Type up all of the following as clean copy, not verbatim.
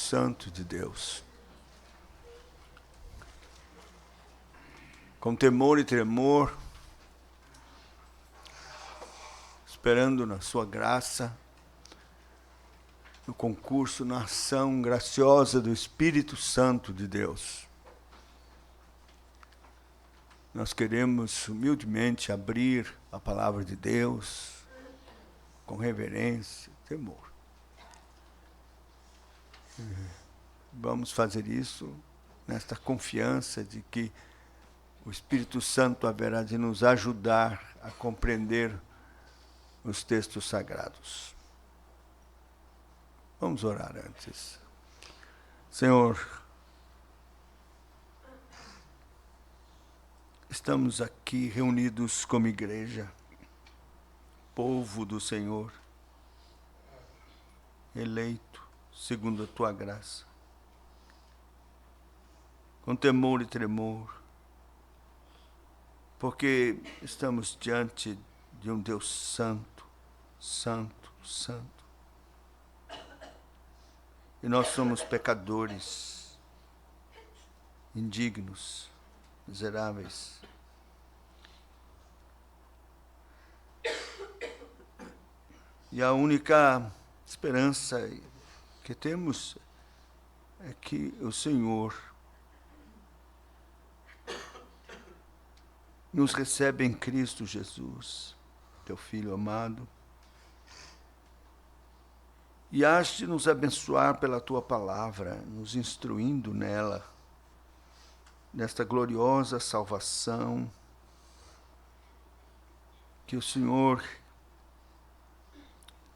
Santo de Deus. Com temor e tremor, esperando na sua graça, no concurso, na ação graciosa do Espírito Santo de Deus. Nós queremos humildemente abrir a palavra de Deus com reverência e temor. Vamos fazer isso nesta confiança de que o Espírito Santo haverá de nos ajudar a compreender os textos sagrados. Vamos orar antes. Senhor, estamos aqui reunidos como igreja, povo do Senhor, eleito segundo a tua graça, com temor e tremor, porque estamos diante de um Deus santo, santo, santo. E nós somos pecadores, indignos, miseráveis. E a única esperança que temos é que o Senhor nos recebe em Cristo Jesus, teu Filho amado, e hás de nos abençoar pela tua palavra, nos instruindo nela, nesta gloriosa salvação que o Senhor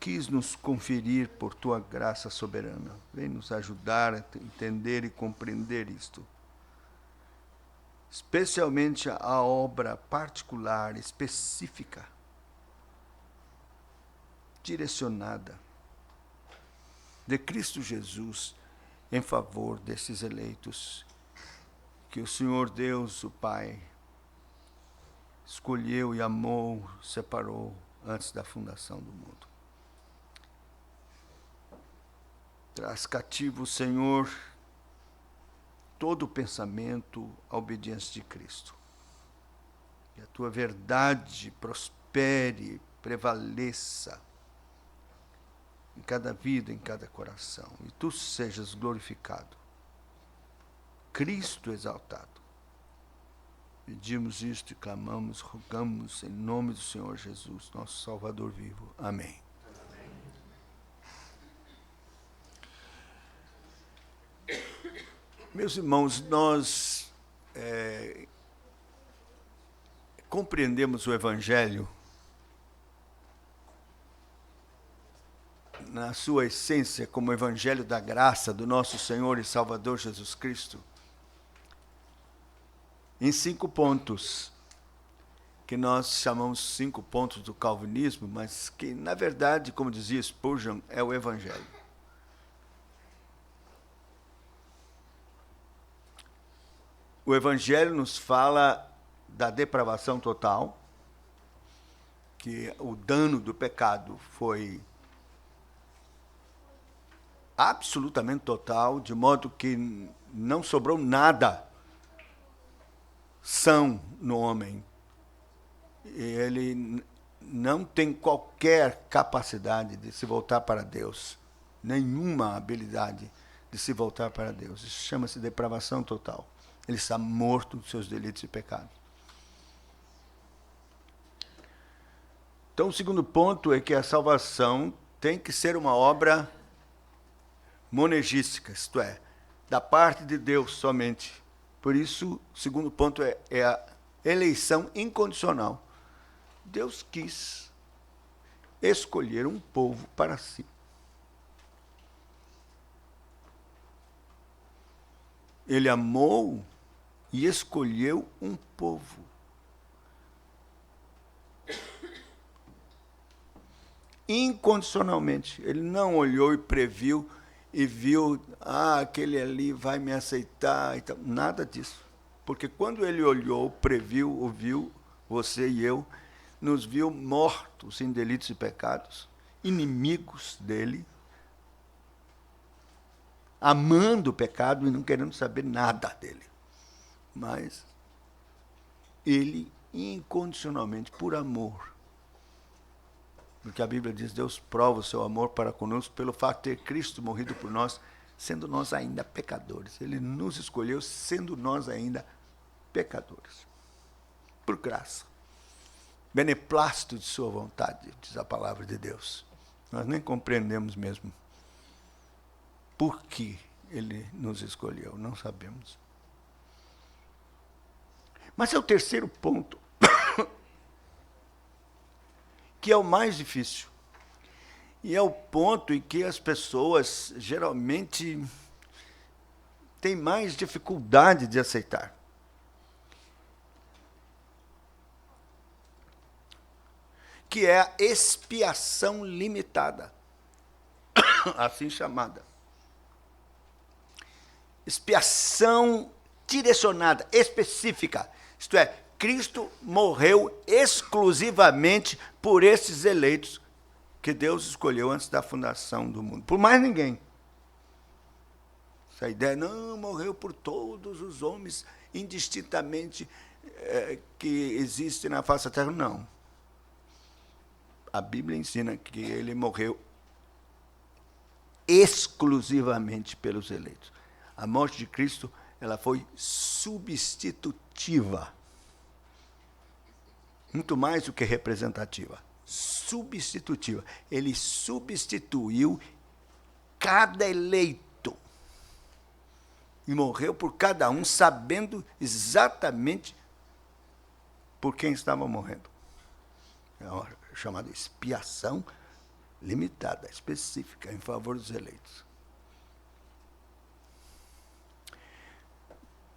quis nos conferir por tua graça soberana. Vem nos ajudar a entender e compreender isto. Especialmente a obra particular, específica, direcionada de Cristo Jesus em favor desses eleitos que o Senhor Deus, o Pai, escolheu e amou, separou antes da fundação do mundo. Traz cativo, Senhor, todo o pensamento à obediência de Cristo. Que a tua verdade prospere, prevaleça em cada vida, em cada coração. E tu sejas glorificado. Cristo exaltado. Pedimos isto e clamamos, rogamos em nome do Senhor Jesus, nosso Salvador vivo. Amém. Meus irmãos, nós compreendemos o Evangelho na sua essência como o Evangelho da graça do nosso Senhor e Salvador Jesus Cristo em 5 pontos, que nós chamamos 5 pontos do calvinismo, mas que, na verdade, como dizia Spurgeon, é o Evangelho. O Evangelho nos fala da depravação total, que o dano do pecado foi absolutamente total, de modo que não sobrou nada são no homem. Ele não tem qualquer capacidade de se voltar para Deus, nenhuma habilidade de se voltar para Deus. Isso chama-se depravação total. Ele está morto dos seus delitos e pecados. Então, o segundo ponto é que a salvação tem que ser uma obra monergística, isto é, da parte de Deus somente. Por isso, o segundo ponto é a eleição incondicional. Deus quis escolher um povo para si. Ele amou e escolheu um povo. Incondicionalmente. Ele não olhou e previu e viu, aquele ali vai me aceitar. E tal. Nada disso. Porque quando ele olhou, previu, ouviu, você e eu, nos viu mortos em delitos e pecados, inimigos dele, amando o pecado e não querendo saber nada dele. Mas ele incondicionalmente, por amor, porque a Bíblia diz, Deus prova o seu amor para conosco pelo fato de ter Cristo morrido por nós, sendo nós ainda pecadores. Ele nos escolheu sendo nós ainda pecadores. Por graça. Beneplácito de sua vontade, diz a palavra de Deus. Nós nem compreendemos mesmo por que ele nos escolheu, não sabemos. Mas é o terceiro ponto, que é o mais difícil. E é o ponto em que as pessoas geralmente têm mais dificuldade de aceitar. Que é a expiação limitada, assim chamada. Expiação direcionada, específica. Isto é, Cristo morreu exclusivamente por esses eleitos que Deus escolheu antes da fundação do mundo. Por mais ninguém. Essa ideia, não, morreu por todos os homens, indistintamente, que existem na face da terra. Não. A Bíblia ensina que ele morreu exclusivamente pelos eleitos. A morte de Cristo, ela foi substitutiva. Muito mais do que representativa. Substitutiva. Ele substituiu cada eleito. E morreu por cada um, sabendo exatamente por quem estava morrendo. É uma chamada expiação limitada, específica, em favor dos eleitos.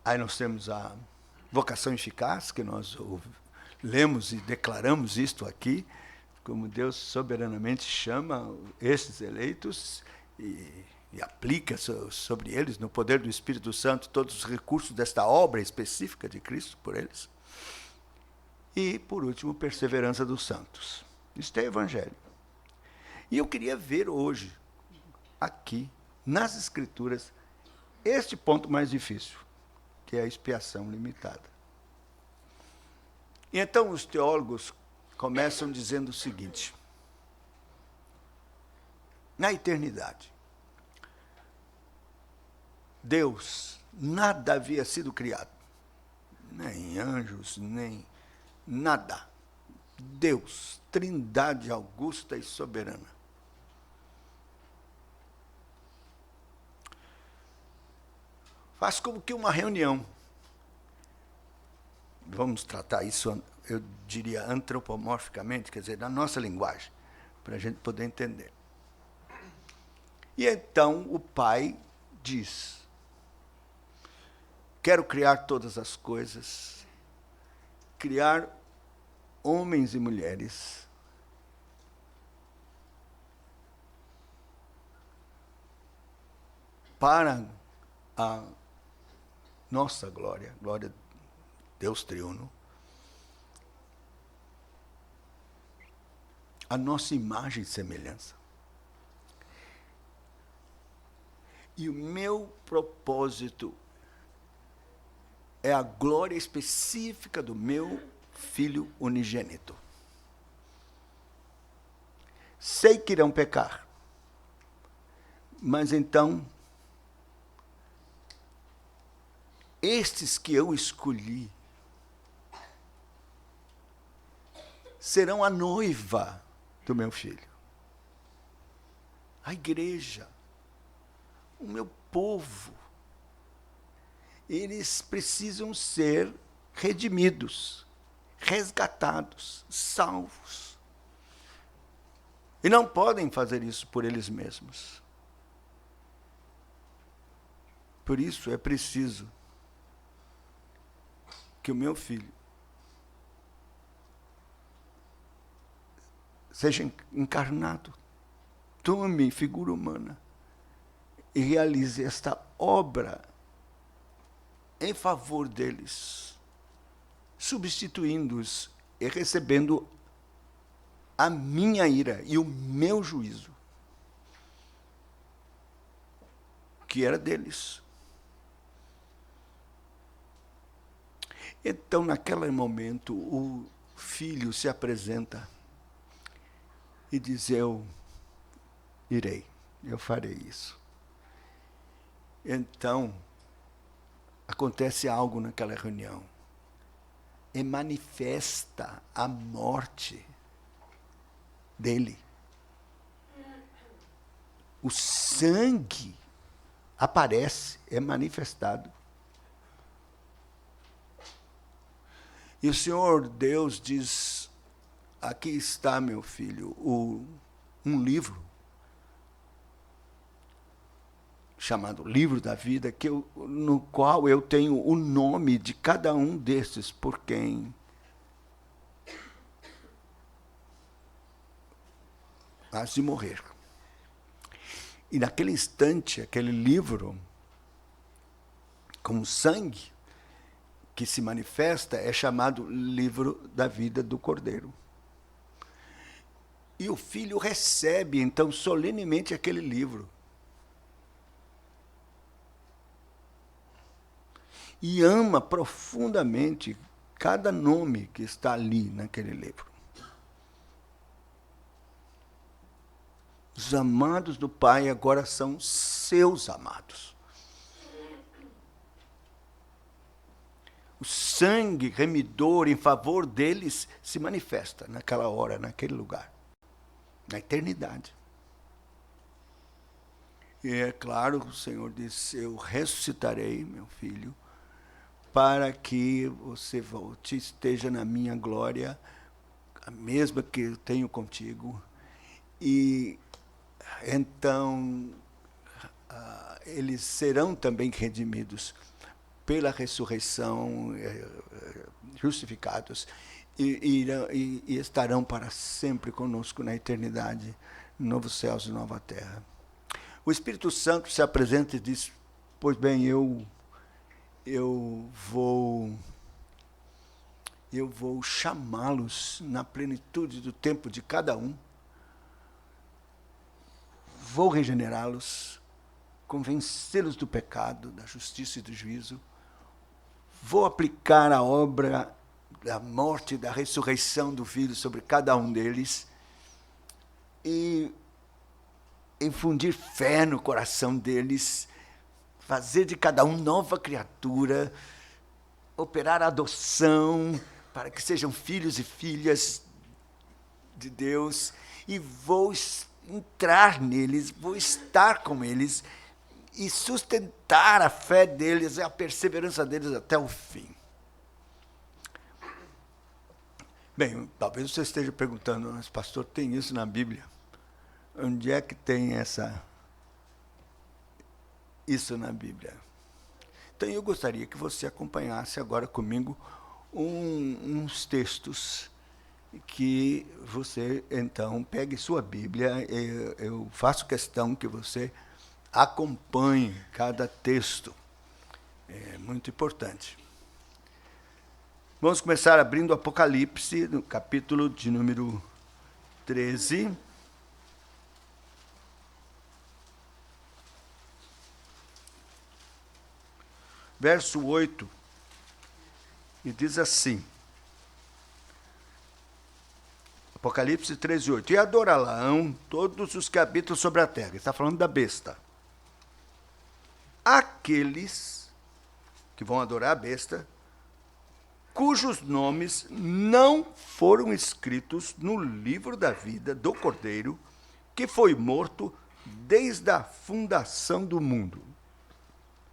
Aí nós temos a vocação eficaz, que nós lemos e declaramos isto aqui, como Deus soberanamente chama esses eleitos e aplica sobre eles, no poder do Espírito Santo, todos os recursos desta obra específica de Cristo por eles. E, por último, perseverança dos santos. Isto é evangelho. E eu queria ver hoje, aqui, nas Escrituras, este ponto mais difícil, que é a expiação limitada. E então os teólogos começam dizendo o seguinte: na eternidade, Deus, nada havia sido criado, nem anjos, nem nada. Deus, trindade augusta e soberana. Faz como que uma reunião. Vamos tratar isso, eu diria, antropomorficamente, quer dizer, na nossa linguagem, para a gente poder entender. E então o pai diz: quero criar todas as coisas, criar homens e mulheres, para a nossa glória, glória de Deus triuno, a nossa imagem e semelhança. E o meu propósito é a glória específica do meu Filho unigênito. Sei que irão pecar, mas então, estes que eu escolhi serão a noiva do meu filho. A igreja, o meu povo, eles precisam ser redimidos, resgatados, salvos. E não podem fazer isso por eles mesmos. Por isso é preciso que o meu filho seja encarnado, tome figura humana e realize esta obra em favor deles, substituindo-os e recebendo a minha ira e o meu juízo. que era deles. Então, naquele momento, o filho se apresenta e diz: eu irei, eu farei isso. Então, acontece algo naquela reunião. E manifesta a morte dele. O sangue aparece, é manifestado. E o Senhor Deus diz: aqui está, meu filho, um livro chamado Livro da Vida, no qual eu tenho o nome de cada um desses por quem has de morrer. E naquele instante, aquele livro, com sangue, que se manifesta, é chamado Livro da Vida do Cordeiro. E o filho recebe, então, solenemente aquele livro. E ama profundamente cada nome que está ali naquele livro. Os amados do Pai agora são seus amados. O sangue remidor em favor deles se manifesta naquela hora, naquele lugar, na eternidade. E é claro, o Senhor disse: eu ressuscitarei, meu filho, para que você volte, esteja na minha glória, a mesma que eu tenho contigo. E então eles serão também redimidos pela ressurreição, justificados, e estarão para sempre conosco na eternidade, novos céus e nova terra. O Espírito Santo se apresenta e diz: pois bem, eu vou chamá-los na plenitude do tempo de cada um, vou regenerá-los, convencê-los do pecado, da justiça e do juízo, vou aplicar a obra da morte e da ressurreição do Filho sobre cada um deles e infundir fé no coração deles, fazer de cada um nova criatura, operar a adoção para que sejam filhos e filhas de Deus, e vou entrar neles, vou estar com eles e sustentar a fé deles, a perseverança deles até o fim. Bem, talvez você esteja perguntando: mas pastor, tem isso na Bíblia? Onde é que tem isso na Bíblia? Então eu gostaria que você acompanhasse agora comigo uns textos que você, então, pegue sua Bíblia. Eu faço questão que você acompanhe cada texto. É muito importante. Vamos começar abrindo o Apocalipse, no capítulo de número 13. Verso 8, e diz assim, Apocalipse 13, 8, e adorarão todos os que habitam sobre a terra. Está falando da besta. Aqueles que vão adorar a besta, cujos nomes não foram escritos no livro da vida do Cordeiro, que foi morto desde a fundação do mundo.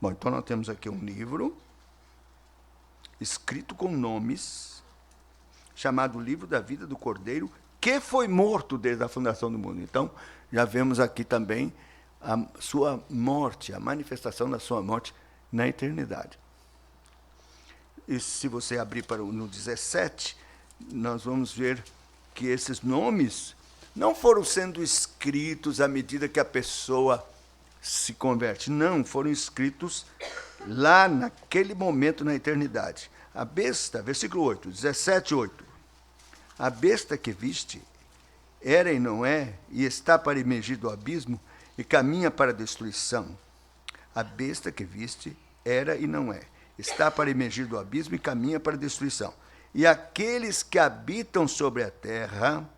Bom, então nós temos aqui um livro escrito com nomes, chamado Livro da Vida do Cordeiro, que foi morto desde a fundação do mundo. Então, já vemos aqui também a sua morte, a manifestação da sua morte na eternidade. E se você abrir para no 17, nós vamos ver que esses nomes não foram sendo escritos à medida que a pessoa se converte. Não, foram escritos lá naquele momento na eternidade. A besta, versículo 8, 17, 8. A besta que viste era e não é, e está para emergir do abismo, e caminha para a destruição. A besta que viste era e não é. Está para emergir do abismo e caminha para a destruição. E aqueles que habitam sobre a terra,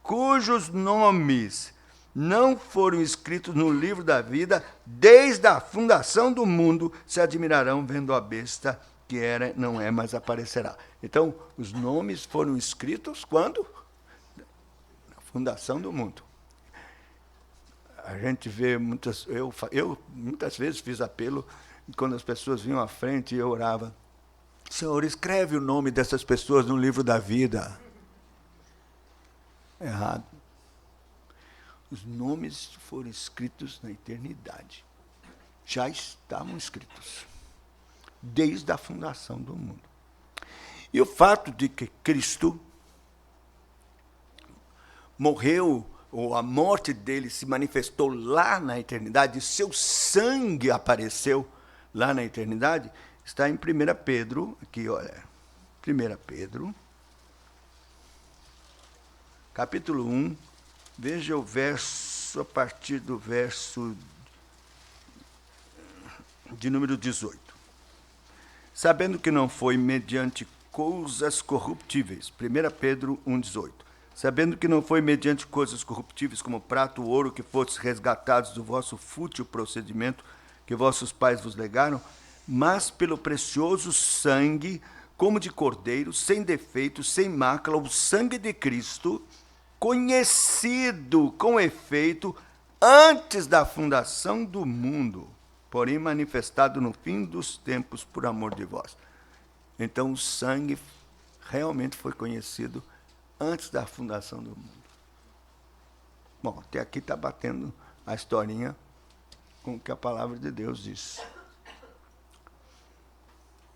cujos nomes não foram escritos no livro da vida, desde a fundação do mundo, se admirarão vendo a besta que era, não é, mas aparecerá. Então, os nomes foram escritos quando? Na fundação do mundo. A gente vê muitas... Eu muitas vezes fiz apelo, quando as pessoas vinham à frente e eu orava. Senhor, escreve o nome dessas pessoas no livro da vida. Errado. Os nomes foram escritos na eternidade. Já estavam escritos. Desde a fundação do mundo. E o fato de que Cristo morreu, ou a morte dele se manifestou lá na eternidade, seu sangue apareceu lá na eternidade, está em 1 Pedro, aqui, olha, 1 Pedro, capítulo 1, veja o verso, a partir do verso de número 18. Sabendo que não foi mediante coisas corruptíveis, 1 Pedro 1,18. Sabendo que não foi mediante coisas corruptíveis, como prata ou ouro, que fostes resgatados do vosso fútil procedimento que vossos pais vos legaram, mas pelo precioso sangue, como de cordeiro, sem defeito, sem mácula, o sangue de Cristo, conhecido com efeito antes da fundação do mundo, porém manifestado no fim dos tempos por amor de vós. Então o sangue realmente foi conhecido antes da fundação do mundo. Bom, até aqui está batendo a historinha com o que a palavra de Deus diz.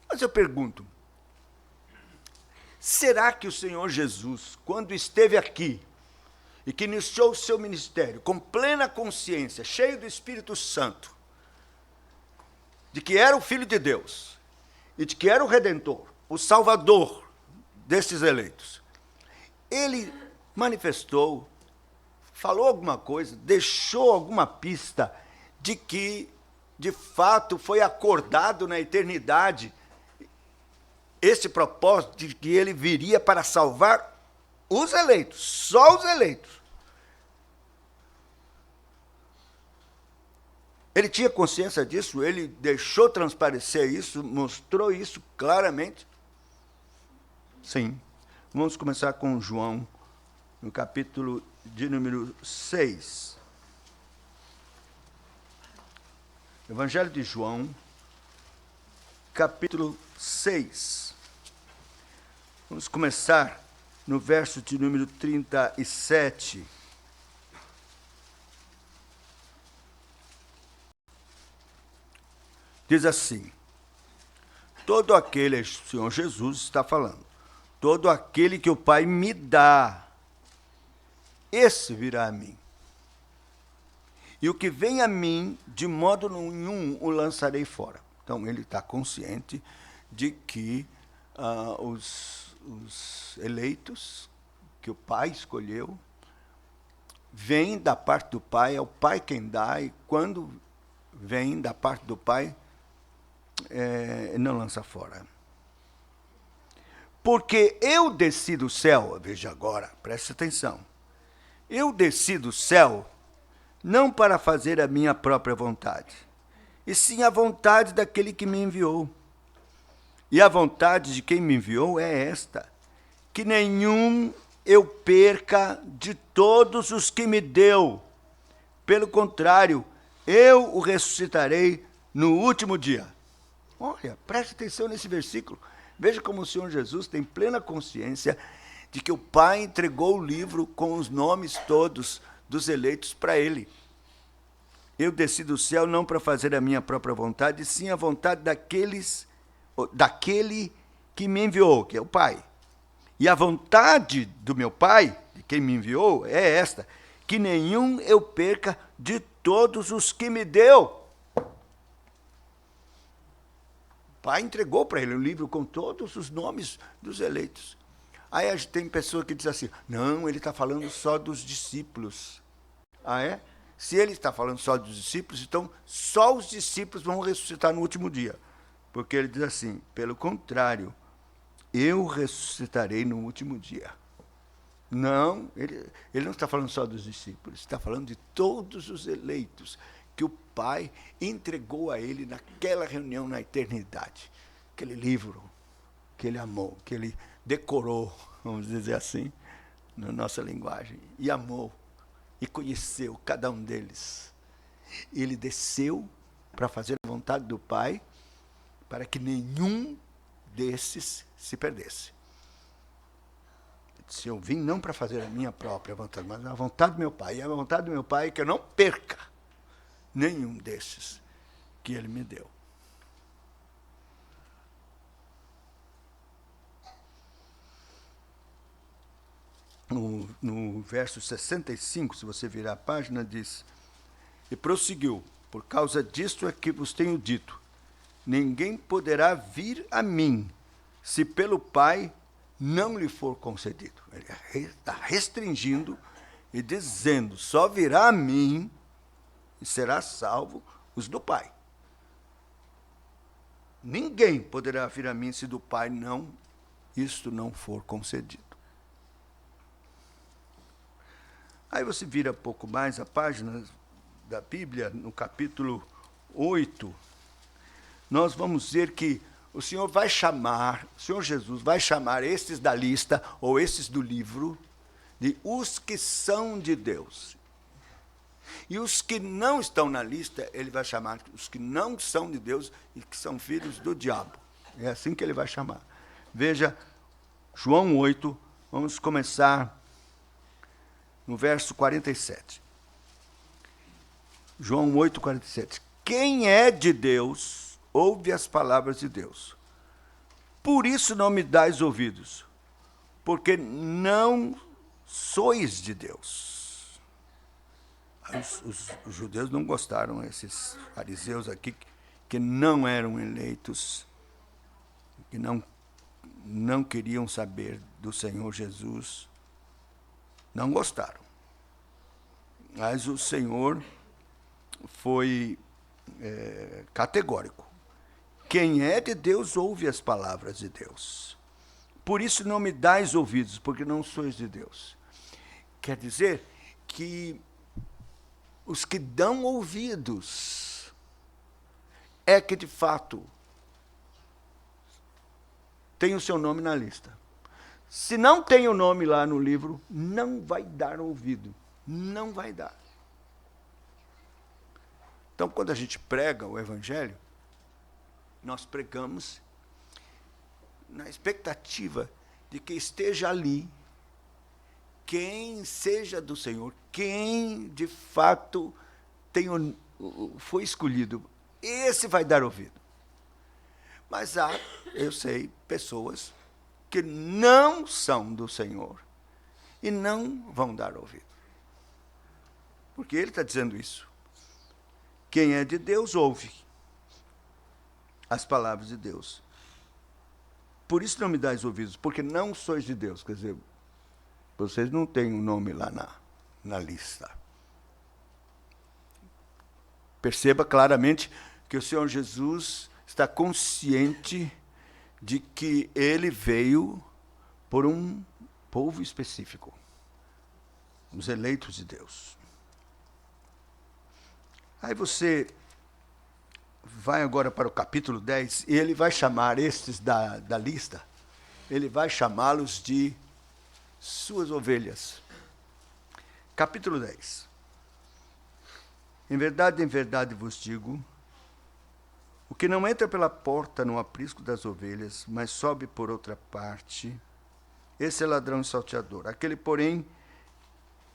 Mas eu pergunto, será que o Senhor Jesus, quando esteve aqui, e que iniciou o seu ministério com plena consciência, cheio do Espírito Santo, de que era o Filho de Deus, e de que era o Redentor, o Salvador destes eleitos, ele manifestou, falou alguma coisa, deixou alguma pista de que, de fato, foi acordado na eternidade esse propósito de que ele viria para salvar os eleitos, só os eleitos. Ele tinha consciência disso, ele deixou transparecer isso, mostrou isso claramente. Sim. Vamos começar com João, no capítulo de número 6. Evangelho de João, capítulo 6. Vamos começar no verso de número 37. Diz assim, todo aquele, o Senhor Jesus está falando, todo aquele que o Pai me dá, esse virá a mim. E o que vem a mim, de modo nenhum o lançarei fora. Então, ele está consciente de que os eleitos que o Pai escolheu vêm da parte do Pai, é o Pai quem dá, e quando vem da parte do Pai, não lança fora. Porque eu desci do céu, veja agora, preste atenção, eu desci do céu não para fazer a minha própria vontade, e sim a vontade daquele que me enviou. E a vontade de quem me enviou é esta, que nenhum eu perca de todos os que me deu. Pelo contrário, eu o ressuscitarei no último dia. Olha, preste atenção nesse versículo. Veja como o Senhor Jesus tem plena consciência de que o Pai entregou o livro com os nomes todos dos eleitos para ele. Eu desci do céu não para fazer a minha própria vontade, sim a vontade daquele que me enviou, que é o Pai. E a vontade do meu Pai, de quem me enviou, é esta, que nenhum eu perca de todos os que me deu. O Pai entregou para ele um livro com todos os nomes dos eleitos. Aí a gente tem pessoa que diz assim, não, ele está falando só dos discípulos. Ah, é? Se ele está falando só dos discípulos, então só os discípulos vão ressuscitar no último dia. Porque ele diz assim, pelo contrário, eu ressuscitarei no último dia. Não, ele não está falando só dos discípulos, está falando de todos os eleitos que o Pai entregou a ele naquela reunião na eternidade. Aquele livro que ele amou, que ele decorou, vamos dizer assim, na nossa linguagem, e amou, e conheceu cada um deles. Ele desceu para fazer a vontade do Pai, para que nenhum desses se perdesse. Ele disse, eu vim não para fazer a minha própria vontade, mas a vontade do meu Pai. E a vontade do meu Pai é que eu não perca nenhum desses que ele me deu. No verso 65, se você virar a página, diz, e prosseguiu, por causa disto é que vos tenho dito, ninguém poderá vir a mim, se pelo Pai não lhe for concedido. Ele está restringindo e dizendo, só virá a mim e será salvo os do Pai. Ninguém poderá vir a mim se do Pai isto não for concedido. Aí você vira um pouco mais a página da Bíblia, no capítulo 8, nós vamos ver que o Senhor Jesus vai chamar estes da lista, ou estes do livro, de os que são de Deus. E os que não estão na lista, ele vai chamar os que não são de Deus e que são filhos do diabo. É assim que ele vai chamar. Veja, João 8, vamos começar no verso 47. João 8, 47. Quem é de Deus, ouve as palavras de Deus. Por isso não me dais ouvidos, porque não sois de Deus. Os judeus não gostaram, esses fariseus aqui, que não eram eleitos, que não queriam saber do Senhor Jesus, não gostaram. Mas o Senhor foi categórico. Quem é de Deus, ouve as palavras de Deus. Por isso não me dais ouvidos, porque não sois de Deus. Quer dizer que os que dão ouvidos é que, de fato, tem o seu nome na lista. Se não tem o nome lá no livro, não vai dar ouvido. Não vai dar. Então, quando a gente prega o Evangelho, nós pregamos na expectativa de que esteja ali quem seja do Senhor, quem de fato foi escolhido. Esse vai dar ouvido. Mas há, eu sei, pessoas que não são do Senhor e não vão dar ouvido. Porque ele está dizendo isso. Quem é de Deus, ouve as palavras de Deus. Por isso não me dais ouvidos, porque não sois de Deus. Quer dizer, vocês não têm um nome lá na lista. Perceba claramente que o Senhor Jesus está consciente de que ele veio por um povo específico, os eleitos de Deus. Aí você vai agora para o capítulo 10, e ele vai chamar estes da lista, ele vai chamá-los de suas ovelhas. Capítulo 10. Em verdade vos digo, o que não entra pela porta no aprisco das ovelhas, mas sobe por outra parte, esse é ladrão e salteador. Aquele, porém,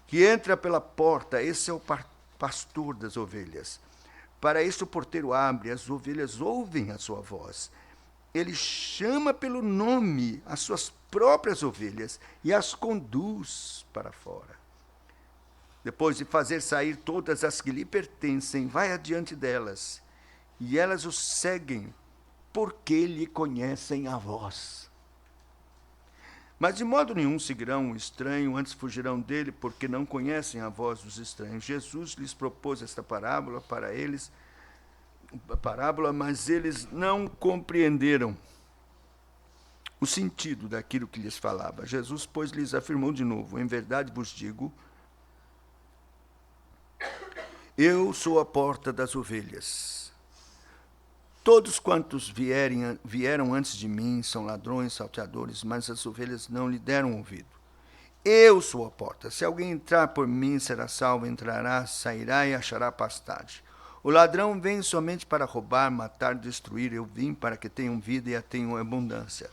que entra pela porta, esse é o pastor das ovelhas. Para isso o porteiro abre, as ovelhas ouvem a sua voz. Ele chama pelo nome as suas próprias ovelhas e as conduz para fora. Depois de fazer sair todas as que lhe pertencem, vai adiante delas, e elas o seguem, porque lhe conhecem a voz. Mas de modo nenhum seguirão o estranho, antes fugirão dele, porque não conhecem a voz dos estranhos. Jesus lhes propôs esta parábola para eles, mas eles não compreenderam o sentido daquilo que lhes falava. Jesus, pois, lhes afirmou de novo: em verdade vos digo, eu sou a porta das ovelhas. Todos quantos vieram antes de mim são ladrões, salteadores, mas as ovelhas não lhe deram ouvido. Eu sou a porta. Se alguém entrar por mim, será salvo, entrará, sairá e achará pastagem. O ladrão vem somente para roubar, matar, destruir. Eu vim para que tenham vida e a tenham em abundância.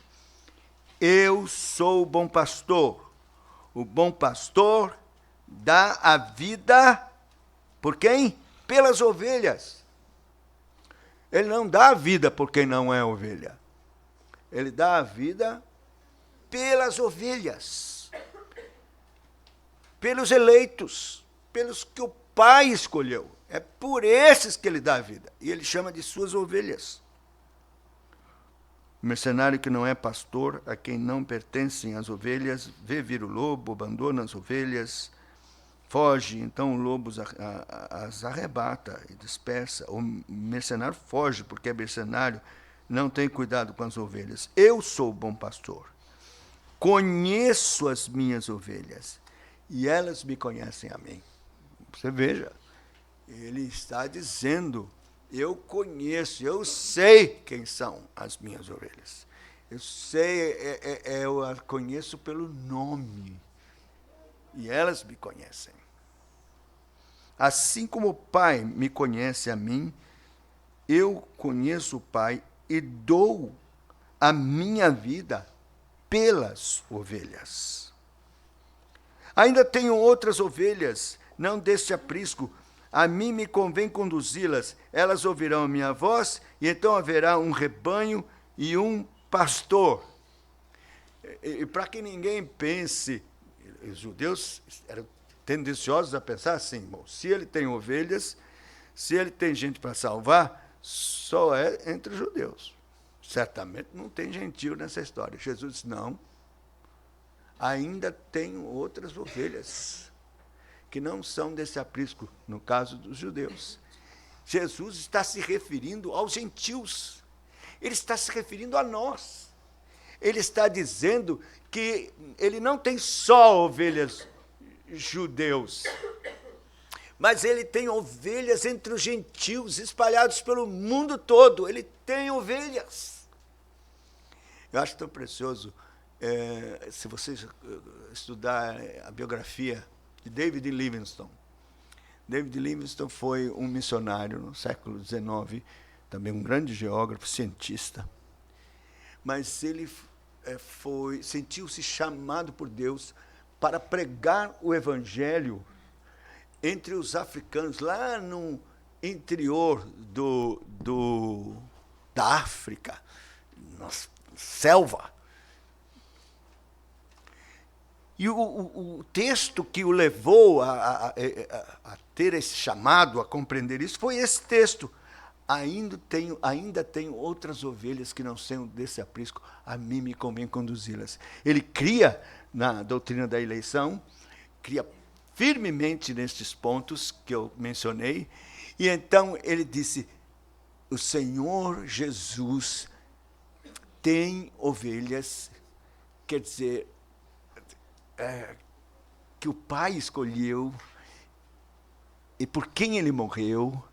Eu sou o bom pastor. O bom pastor dá a vida por quem? Pelas ovelhas. Ele não dá a vida por quem não é ovelha. Ele dá a vida pelas ovelhas, pelos eleitos, pelos que o Pai escolheu. É por esses que ele dá a vida. E ele chama de suas ovelhas. O mercenário que não é pastor, a quem não pertencem as ovelhas, vê vir o lobo, abandona as ovelhas, foge, então o lobo as arrebata e dispersa. O mercenário foge, porque é mercenário, não tem cuidado com as ovelhas. Eu sou o bom pastor. Conheço as minhas ovelhas, e elas me conhecem a mim. Você veja, ele está dizendo, eu conheço, eu sei quem são as minhas ovelhas. Eu sei, eu as conheço pelo nome. E elas me conhecem. Assim como o Pai me conhece a mim, eu conheço o Pai e dou a minha vida pelas ovelhas. Ainda tenho outras ovelhas, não deste aprisco. A mim me convém conduzi-las. Elas ouvirão a minha voz, e então haverá um rebanho e um pastor. E para que ninguém pense, os judeus eram tendenciosos a pensar assim, bom, se ele tem ovelhas, se ele tem gente para salvar, só é entre os judeus. Certamente não tem gentio nessa história. Jesus disse, não, ainda tenho outras ovelhas que não são desse aprisco, no caso dos judeus. Jesus está se referindo aos gentios. Ele está se referindo a nós. Ele está dizendo que ele não tem só ovelhas judeus, mas ele tem ovelhas entre os gentios, espalhados pelo mundo todo. Ele tem ovelhas. Eu acho tão precioso, se você estudar a biografia de David Livingstone. David Livingstone foi um missionário no século XIX, também um grande geógrafo, cientista, mas ele sentiu-se chamado por Deus para pregar o evangelho entre os africanos, lá no interior da África, na selva. E o texto que o levou a ter esse chamado, a compreender isso, foi esse texto. Ainda tenho outras ovelhas que não são desse aprisco, a mim me convém conduzi-las. Ele cria, na doutrina da eleição, cria firmemente nestes pontos que eu mencionei, e então ele disse, o Senhor Jesus tem ovelhas, quer dizer, que o Pai escolheu, e por quem ele morreu,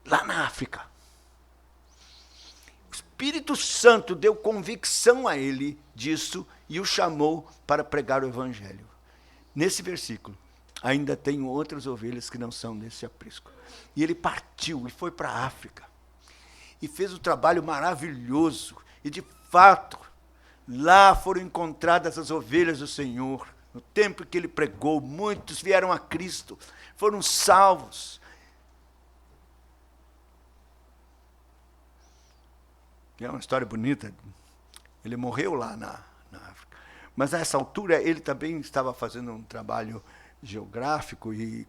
lá na África. O Espírito Santo deu convicção a ele disso e o chamou para pregar o Evangelho. Nesse versículo, ainda tenho outras ovelhas que não são desse aprisco. E ele partiu e foi para a África. E fez um trabalho maravilhoso. E, de fato, lá foram encontradas as ovelhas do Senhor. No tempo que ele pregou, muitos vieram a Cristo, foram salvos. É uma história bonita. Ele morreu lá na África. Mas, a essa altura, ele também estava fazendo um trabalho geográfico e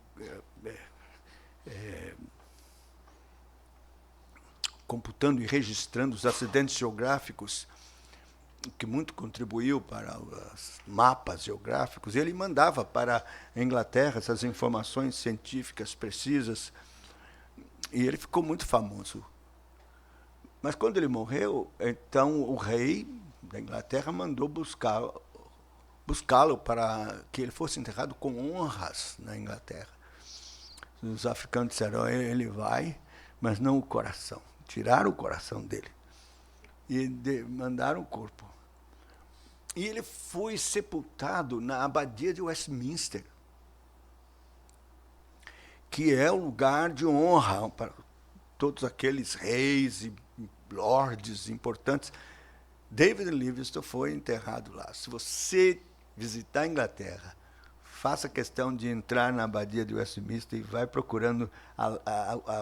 computando e registrando os acidentes geográficos que muito contribuiu para os mapas geográficos, ele mandava para a Inglaterra essas informações científicas precisas, e ele ficou muito famoso. Mas quando ele morreu, então o rei da Inglaterra mandou buscá-lo para que ele fosse enterrado com honras na Inglaterra. Os africanos disseram, ele vai, mas não o coração. Tiraram o coração dele e mandaram o corpo. E ele foi sepultado na abadia de Westminster, que é o lugar de honra para todos aqueles reis e lordes importantes. David Livingstone foi enterrado lá. Se você visitar a Inglaterra, faça questão de entrar na abadia de Westminster e vai procurando.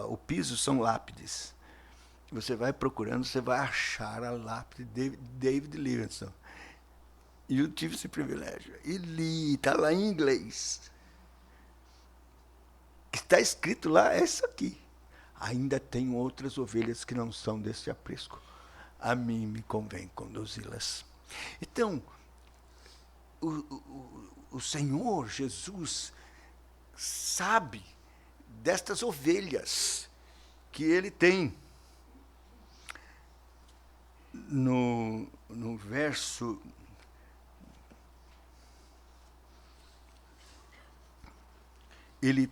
O piso são lápides. Você vai procurando, você vai achar a lápide de David Livingstone. E eu tive esse privilégio. E li, está lá em inglês. Está escrito lá, é isso aqui. Ainda tenho outras ovelhas que não são desse aprisco. A mim me convém conduzi-las. Então, o Senhor Jesus sabe destas ovelhas que ele tem. No verso... Ele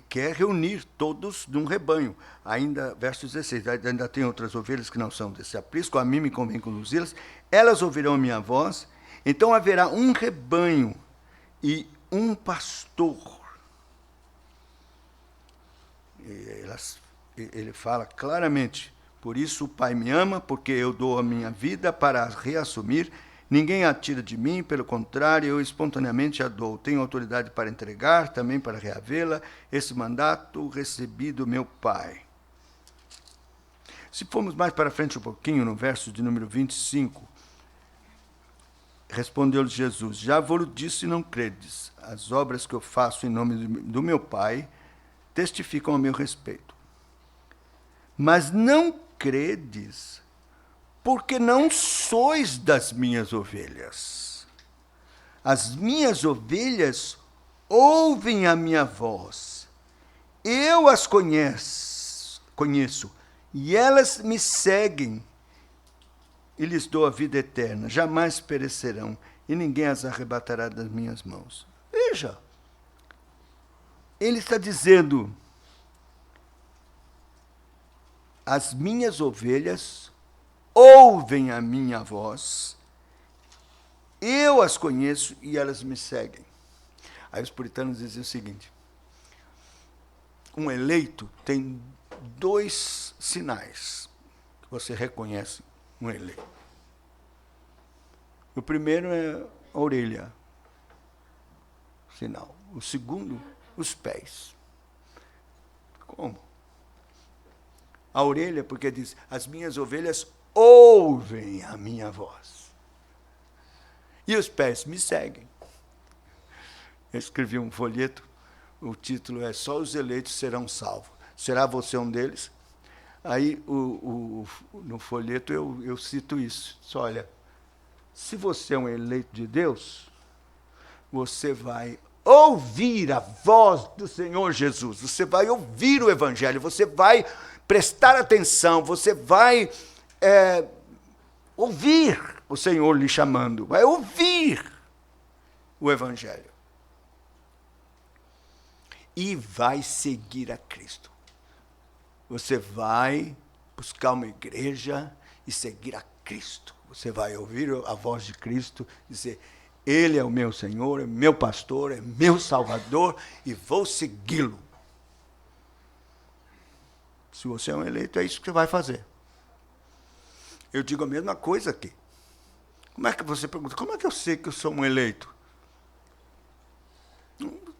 quer reunir todos num rebanho. Ainda, verso 16, ainda tem outras ovelhas que não são desse aprisco, a mim me convém conduzi-las, elas ouvirão a minha voz, então haverá um rebanho e um pastor. Ele fala claramente, por isso o Pai me ama, porque eu dou a minha vida para a reassumir. Ninguém a tira de mim, pelo contrário, eu espontaneamente a dou. Tenho autoridade para entregar, também para reavê-la. Esse mandato recebi do meu Pai. Se formos mais para frente um pouquinho, no verso de número 25, respondeu-lhe Jesus, já vos disse e não credes. As obras que eu faço em nome do meu Pai testificam a meu respeito. Mas não credes, porque não sois das minhas ovelhas. As minhas ovelhas ouvem a minha voz. Eu as conheço, e elas me seguem, e lhes dou a vida eterna. Jamais perecerão, e ninguém as arrebatará das minhas mãos. Veja, ele está dizendo, as minhas ovelhas ouvem a minha voz, eu as conheço e elas me seguem. Aí os puritanos dizem o seguinte, um eleito tem 2 sinais que você reconhece um eleito. O primeiro é a orelha, sinal. O segundo, os pés. Como? A orelha, porque diz, as minhas ovelhas ouvem a minha voz. E os pés me seguem. Eu escrevi um folheto, o título é Só os eleitos serão salvos. Será você um deles? Aí, no folheto, eu cito isso. Só, olha, se você é um eleito de Deus, você vai ouvir a voz do Senhor Jesus. Você vai ouvir o Evangelho, você vai prestar atenção, você vai ouvir o Senhor lhe chamando, vai ouvir o Evangelho. E vai seguir a Cristo. Você vai buscar uma igreja e seguir a Cristo. Você vai ouvir a voz de Cristo e dizer, Ele é o meu Senhor, é meu pastor, é meu Salvador e vou segui-lo. Se você é um eleito, é isso que você vai fazer. Eu digo a mesma coisa aqui. Como é que você pergunta, como é que eu sei que eu sou um eleito?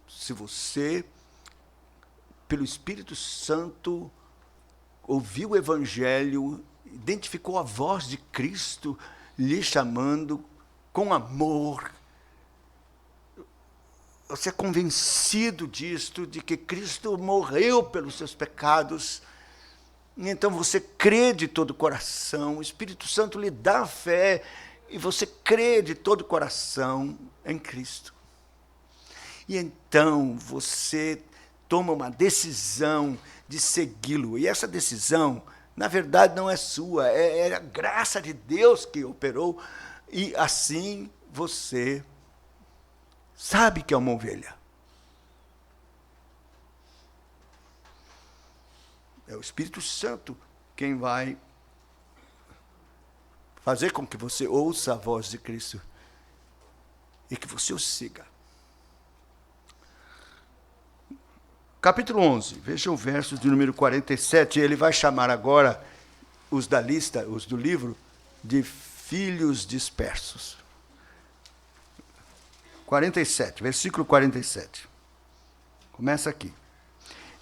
Se você, pelo Espírito Santo, ouviu o Evangelho, identificou a voz de Cristo lhe chamando com amor, você é convencido disto, de que Cristo morreu pelos seus pecados, então você crê de todo o coração, o Espírito Santo lhe dá fé, e você crê de todo o coração em Cristo. E então você toma uma decisão de segui-lo. E essa decisão, na verdade, não é sua, é a graça de Deus que operou. E assim você sabe que é uma ovelha. É o Espírito Santo quem vai fazer com que você ouça a voz de Cristo e que você o siga. Capítulo 11, veja o verso de número 47, ele vai chamar agora os da lista, os do livro, de filhos dispersos. 47, versículo 47. Começa aqui.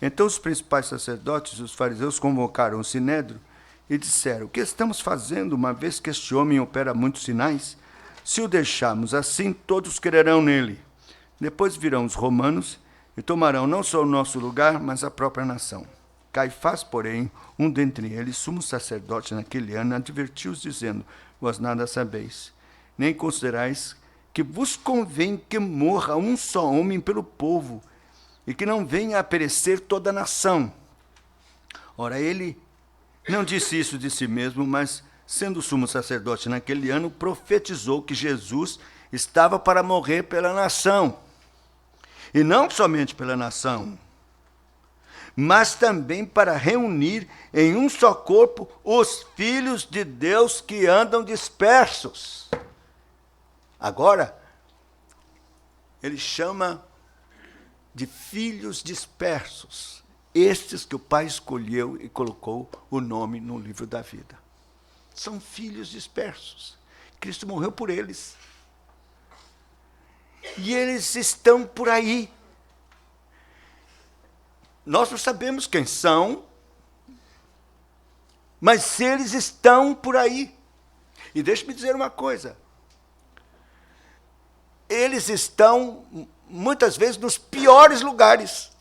Então os principais sacerdotes e os fariseus convocaram o sinédrio e disseram: o que estamos fazendo, uma vez que este homem opera muitos sinais? Se o deixarmos assim, todos crerão nele. Depois virão os romanos e tomarão não só o nosso lugar, mas a própria nação. Caifás, porém, um dentre eles, sumo sacerdote naquele ano, advertiu-os, dizendo: vós nada sabeis, nem considerais que vos convém que morra um só homem pelo povo, e que não venha a perecer toda a nação. Ora, ele não disse isso de si mesmo, mas, sendo sumo sacerdote naquele ano, profetizou que Jesus estava para morrer pela nação. E não somente pela nação, mas também para reunir em um só corpo os filhos de Deus que andam dispersos. Agora, ele chama de filhos dispersos, estes que o Pai escolheu e colocou o nome no livro da vida. São filhos dispersos. Cristo morreu por eles. E eles estão por aí. Nós não sabemos quem são, mas eles estão por aí. E deixe-me dizer uma coisa. Eles estão, muitas vezes, nos piores lugares,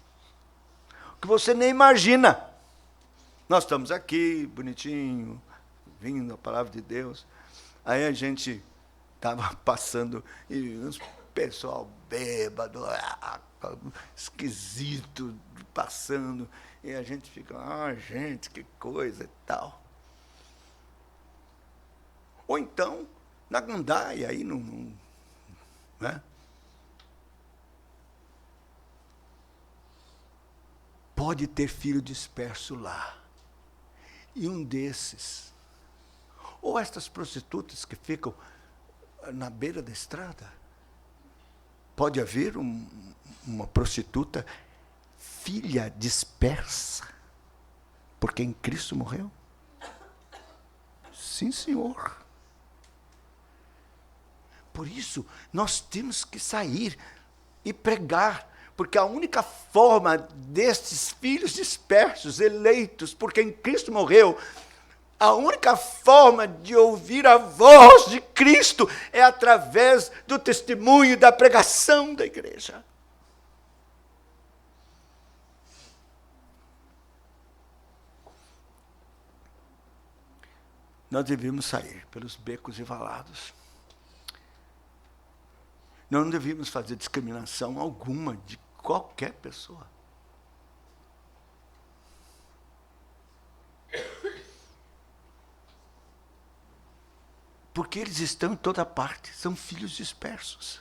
que você nem imagina. Nós estamos aqui, bonitinho, vindo a palavra de Deus. Aí a gente estava passando, e uns pessoal bêbado, esquisito, passando, e a gente fica, gente, que coisa e tal. Ou então, na gandaia, aí né? Pode ter filho disperso lá. E um desses, ou estas prostitutas que ficam na beira da estrada, pode haver uma prostituta filha dispersa, porque em Cristo morreu? Sim, senhor. Por isso, nós temos que sair e pregar, porque a única forma destes filhos dispersos, eleitos, porque em Cristo morreu, a única forma de ouvir a voz de Cristo é através do testemunho e da pregação da igreja. Nós devemos sair pelos becos e valados. Nós não devíamos fazer discriminação alguma de qualquer pessoa. Porque eles estão em toda parte, são filhos dispersos.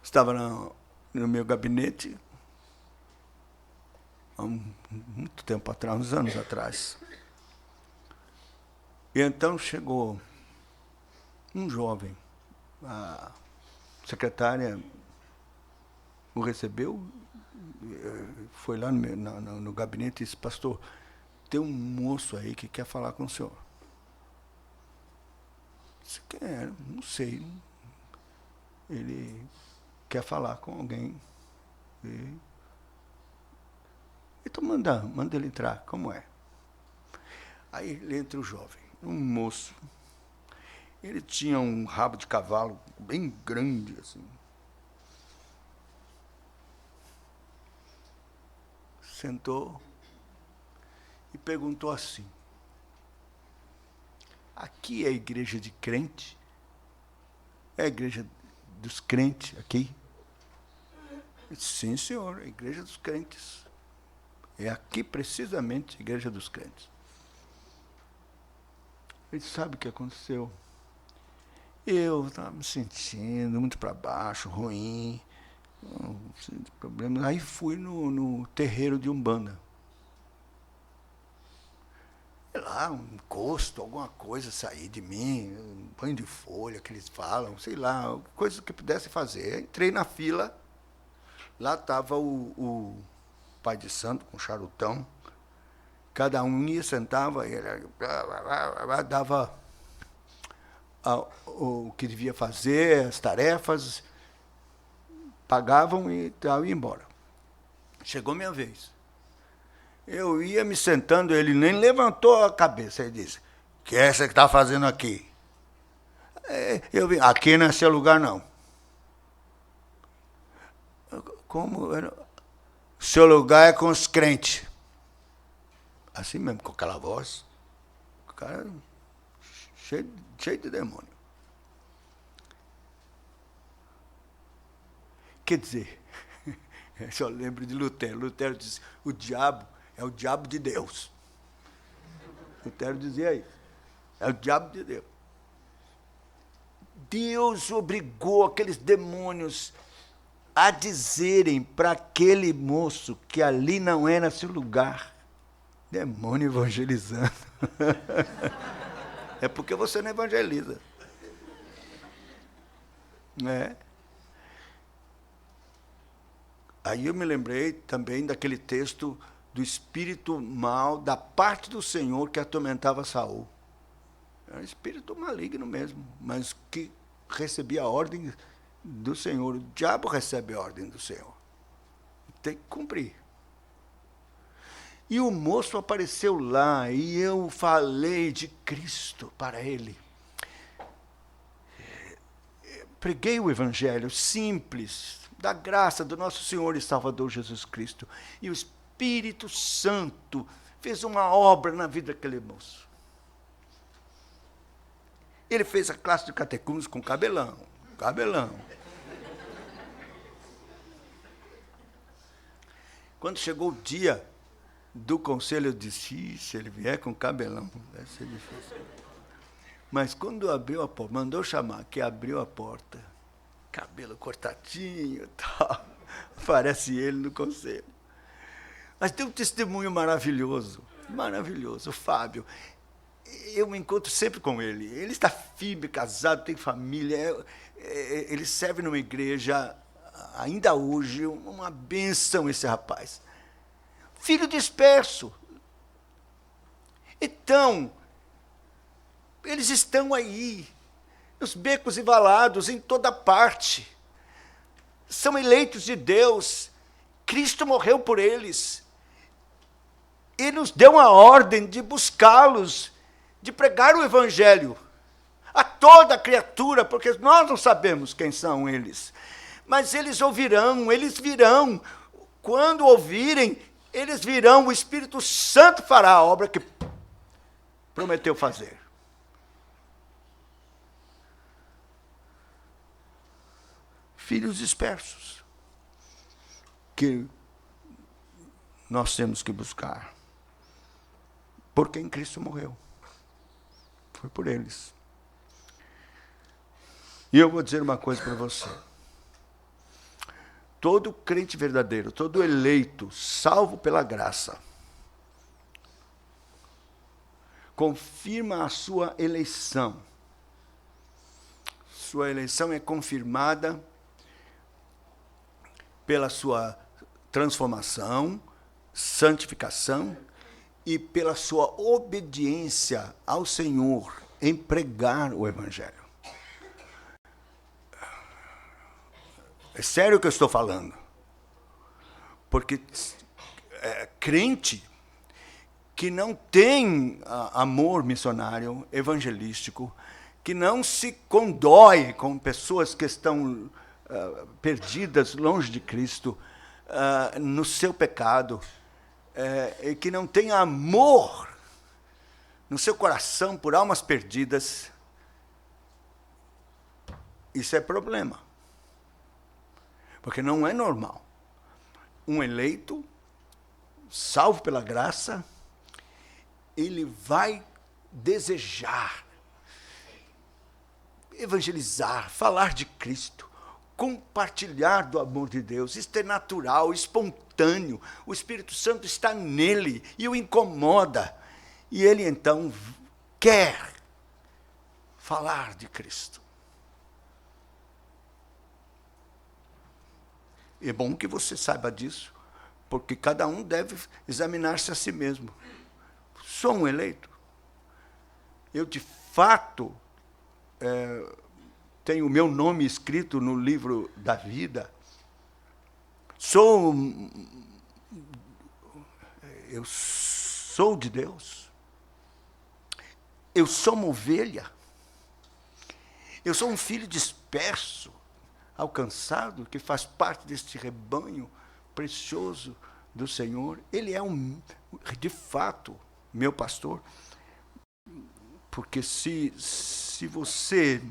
Estava no meu gabinete, há muito tempo atrás, uns anos atrás. E então chegou um jovem, a secretária o recebeu, foi lá no gabinete e disse: pastor, tem um moço aí que quer falar com o senhor. Disse: quer? Não sei. Ele quer falar com alguém. Então manda ele entrar, como é? Aí ele entra o jovem, um moço. Ele tinha um rabo de cavalo bem grande, assim. Sentou e perguntou assim: aqui é a igreja de crente? É a igreja dos crentes aqui? Eu disse, sim, senhor, é a igreja dos crentes. É aqui precisamente a igreja dos crentes. Ele sabe o que aconteceu? Eu estava me sentindo muito para baixo, ruim, problemas. Aí fui no terreiro de Umbanda. Sei lá, um encosto, alguma coisa sair de mim, um banho de folha que eles falam, sei lá, coisa que pudesse fazer. Entrei na fila, lá estava o pai de santo com charutão, cada um ia, sentava, ele dava o que devia fazer, as tarefas, pagavam e tal, ia embora. Chegou minha vez. Eu ia me sentando, ele nem levantou a cabeça. Ele disse, o que é você que está fazendo aqui? Eu vim, aqui não é seu lugar, não. Como? Seu lugar é com os crentes. Assim mesmo, com aquela voz. O cara cheio de demônio. Quer dizer, eu só lembro de Lutero. Lutero disse, o diabo é o diabo de Deus. Lutero dizia isso. É o diabo de Deus. Deus obrigou aqueles demônios a dizerem para aquele moço que ali não era seu lugar. Demônio evangelizando. É porque você não evangeliza. Aí eu me lembrei também daquele texto do espírito mau da parte do Senhor que atormentava Saul. Era um espírito maligno mesmo, mas que recebia a ordem do Senhor. O diabo recebe a ordem do Senhor. Tem que cumprir. E o moço apareceu lá e eu falei de Cristo para ele. Preguei o evangelho simples, da graça do nosso Senhor e Salvador Jesus Cristo. E o Espírito Santo fez uma obra na vida daquele moço. Ele fez a classe de catecúmenos com cabelão. Quando chegou o dia do conselho, eu disse, se ele vier com cabelão, vai ser difícil. Mas quando abriu a porta, mandou chamar, que abriu a porta, cabelo cortadinho e tal, aparece ele no conselho. Mas tem um testemunho maravilhoso, o Fábio. Eu me encontro sempre com ele. Ele está firme, casado, tem família, ele serve numa igreja, ainda hoje, uma bênção esse rapaz. Filho disperso. Então, eles estão aí, nos becos e valados, em toda parte. São eleitos de Deus. Cristo morreu por eles. Ele nos deu uma ordem de buscá-los, de pregar o evangelho a toda criatura, porque nós não sabemos quem são eles. Mas eles ouvirão, eles virão. Quando ouvirem, eles virão, o Espírito Santo fará a obra que prometeu fazer. Filhos dispersos, que nós temos que buscar. Porque em Cristo morreu. Foi por eles. E eu vou dizer uma coisa para você. Todo crente verdadeiro, todo eleito, salvo pela graça, confirma a sua eleição. Sua eleição é confirmada pela sua transformação, santificação e pela sua obediência ao Senhor em pregar o evangelho. É sério o que eu estou falando. Porque crente que não tem amor missionário, evangelístico, que não se condói com pessoas que estão perdidas longe de Cristo, no seu pecado, e que não tem amor no seu coração por almas perdidas, isso é problema. Porque não é normal. Um eleito, salvo pela graça, ele vai desejar evangelizar, falar de Cristo, compartilhar do amor de Deus. Isto é natural, espontâneo. O Espírito Santo está nele e o incomoda. E ele, então, quer falar de Cristo. É bom que você saiba disso, porque cada um deve examinar-se a si mesmo. Sou um eleito? Eu, de fato, tenho o meu nome escrito no livro da vida? Eu sou de Deus? Eu sou uma ovelha? Eu sou um filho disperso, alcançado, que faz parte deste rebanho precioso do Senhor? Ele é, de fato, meu pastor? Porque se você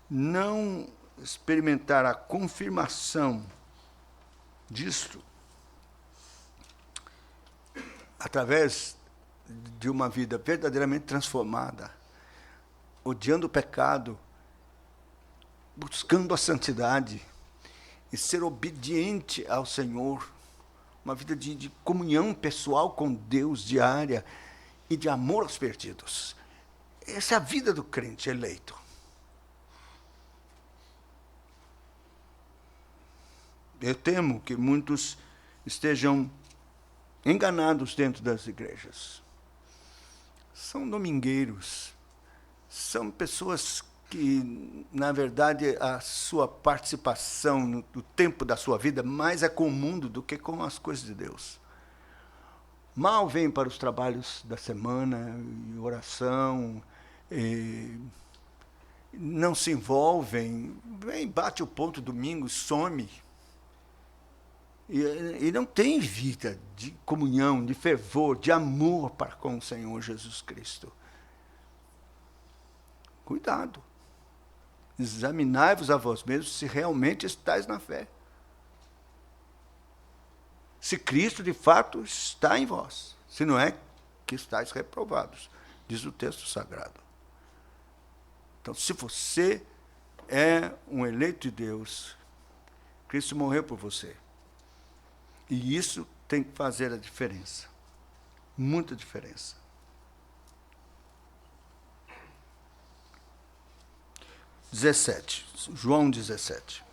não experimentar a confirmação disto, através de uma vida verdadeiramente transformada, odiando o pecado, buscando a santidade e ser obediente ao Senhor, uma vida de comunhão pessoal com Deus diária e de amor aos perdidos. Essa é a vida do crente eleito. Eu temo que muitos estejam enganados dentro das igrejas. São domingueiros, são pessoas que, na verdade, a sua participação no tempo da sua vida mais é com o mundo do que com as coisas de Deus. Mal vêm para os trabalhos da semana, oração, não se envolvem, vem, bate o ponto domingo, some. E não tem vida de comunhão, de fervor, de amor para com o Senhor Jesus Cristo. Cuidado. Examinai-vos a vós mesmos se realmente estáis na fé. Se Cristo, de fato, está em vós. Se não é, que estáis reprovados, diz o texto sagrado. Então, se você é um eleito de Deus, Cristo morreu por você. E isso tem que fazer a diferença. Muita diferença. João 17.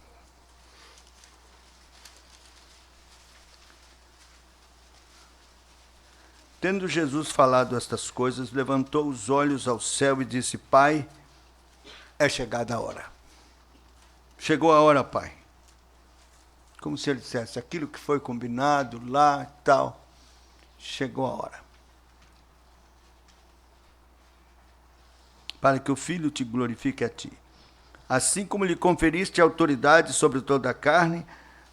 Tendo Jesus falado estas coisas, levantou os olhos ao céu e disse: Pai, é chegada a hora. Chegou a hora, Pai. Como se ele dissesse, aquilo que foi combinado lá e tal, chegou a hora. Para que o Filho te glorifique a ti. Assim como lhe conferiste autoridade sobre toda a carne,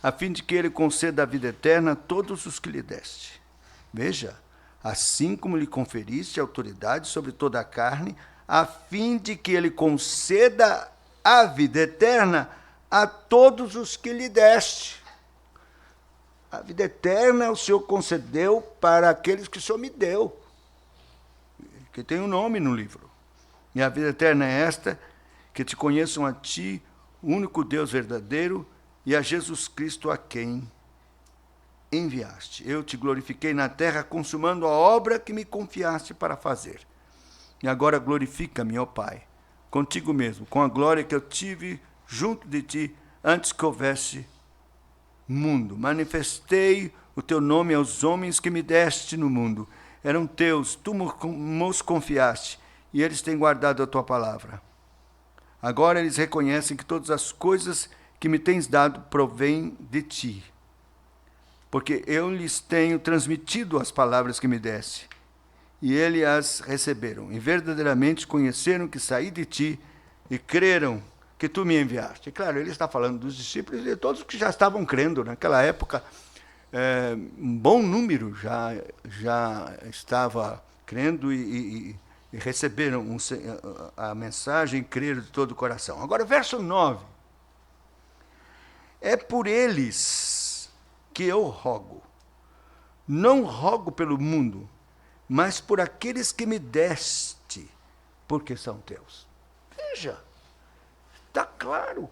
a fim de que ele conceda a vida eterna a todos os que lhe deste. Veja, assim como lhe conferiste autoridade sobre toda a carne, a fim de que ele conceda a vida eterna a todos os que lhe deste. A vida eterna o Senhor concedeu para aqueles que o Senhor me deu, que tem um nome no livro. E a vida eterna é esta, que te conheçam a ti, o único Deus verdadeiro, e a Jesus Cristo a quem enviaste. Eu te glorifiquei na terra, consumando a obra que me confiaste para fazer. E agora glorifica-me, ó Pai, contigo mesmo, com a glória que eu tive junto de ti, antes que houvesse mundo. Manifestei o teu nome aos homens que me deste no mundo. Eram teus, tu nos confiaste, e eles têm guardado a tua palavra. Agora eles reconhecem que todas as coisas que me tens dado provêm de ti, porque eu lhes tenho transmitido as palavras que me deste, e eles as receberam, e verdadeiramente conheceram que saí de ti, e creram que tu me enviaste. E, claro, ele está falando dos discípulos e de todos que já estavam crendo. Naquela época, um bom número já estava crendo e receberam a mensagem e creram de todo o coração. Agora, verso 9. É por eles que eu rogo. Não rogo pelo mundo, mas por aqueles que me deste, porque são teus. Veja, está claro.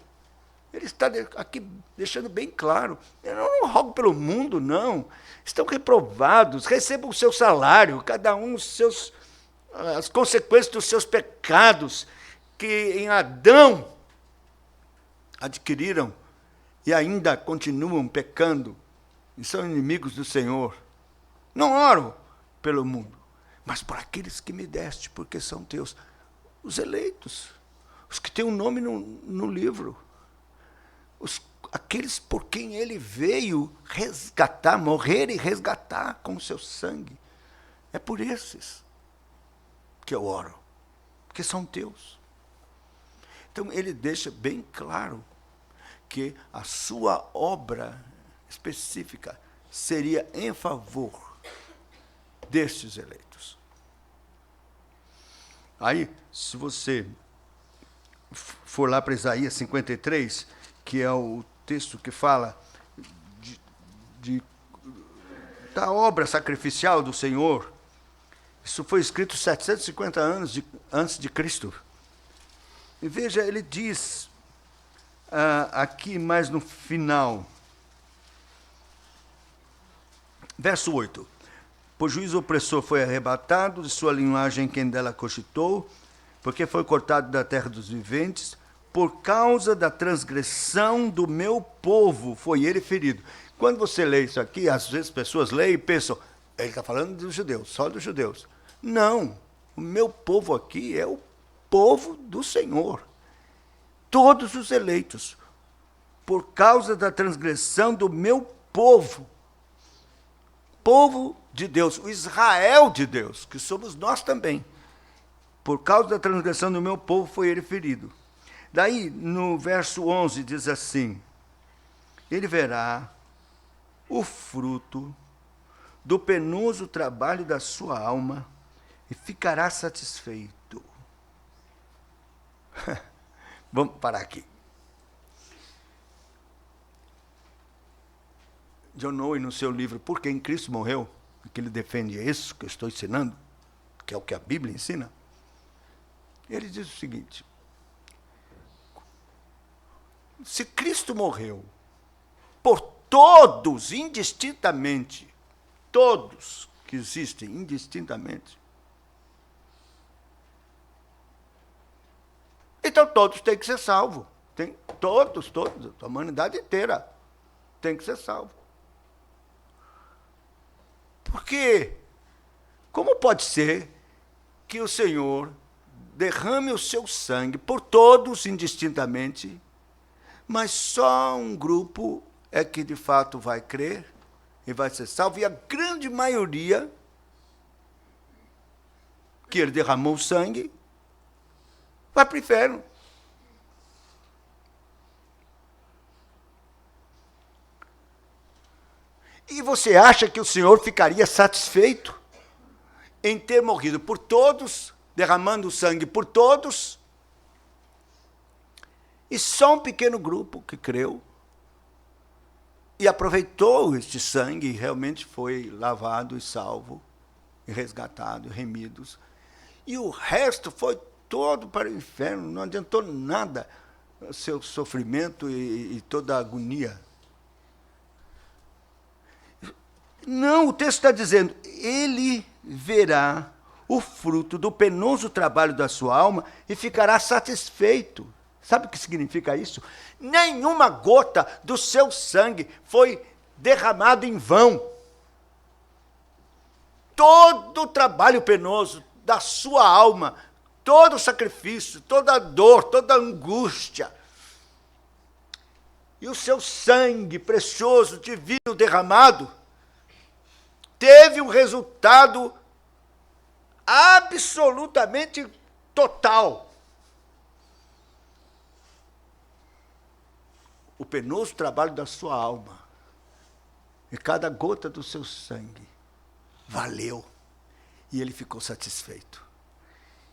Ele está aqui deixando bem claro. Eu não rogo pelo mundo, não. Estão reprovados, recebam o seu salário, cada um as consequências dos seus pecados, que em Adão adquiriram e ainda continuam pecando, e são inimigos do Senhor. Não oro pelo mundo, mas por aqueles que me deste, porque são teus. Os eleitos, os que têm um nome no livro, aqueles por quem ele veio resgatar, morrer e resgatar com o seu sangue. É por esses que eu oro, porque são teus. Então ele deixa bem claro que a sua obra específica seria em favor destes eleitos. Aí, se você for lá para Isaías 53, que é o texto que fala da obra sacrificial do Senhor, isso foi escrito 750 anos antes de Cristo. E veja, ele diz aqui mais no final, verso 8. Por juízo opressor foi arrebatado, de sua linhagem quem dela cogitou, porque foi cortado da terra dos viventes, por causa da transgressão do meu povo foi ele ferido. Quando você lê isso aqui, às vezes pessoas leem e pensam, ele está falando dos judeus, só dos judeus. Não, o meu povo aqui é o povo do Senhor. Todos os eleitos, por causa da transgressão do meu povo de Deus, o Israel de Deus, que somos nós também. Por causa da transgressão do meu povo foi ele ferido. Daí, no verso 11, diz assim, ele verá o fruto do penoso trabalho da sua alma e ficará satisfeito. Vamos parar aqui. John Owen, no seu livro Por que em Cristo Morreu, que ele defende isso que eu estou ensinando, que é o que a Bíblia ensina, ele diz o seguinte, se Cristo morreu por todos, indistintamente, todos que existem indistintamente, então todos têm que ser salvos. Todos, a humanidade inteira tem que ser salvo. Porque como pode ser que o Senhor derrame o seu sangue por todos indistintamente, mas só um grupo é que de fato vai crer e vai ser salvo, e a grande maioria que ele derramou sangue vai para o inferno. E você acha que o Senhor ficaria satisfeito em ter morrido por todos, derramando sangue por todos, e só um pequeno grupo que creu e aproveitou este sangue e realmente foi lavado e salvo, e resgatado, e remidos, e o resto foi todo para o inferno, não adiantou nada o seu sofrimento e toda a agonia. Não, o texto está dizendo, ele verá o fruto do penoso trabalho da sua alma e ficará satisfeito. Sabe o que significa isso? Nenhuma gota do seu sangue foi derramado em vão. Todo o trabalho penoso da sua alma, todo o sacrifício, toda a dor, toda a angústia, e o seu sangue precioso, divino, derramado, teve um resultado absolutamente total. O penoso trabalho da sua alma, E cada gota do seu sangue valeu. E ele ficou satisfeito.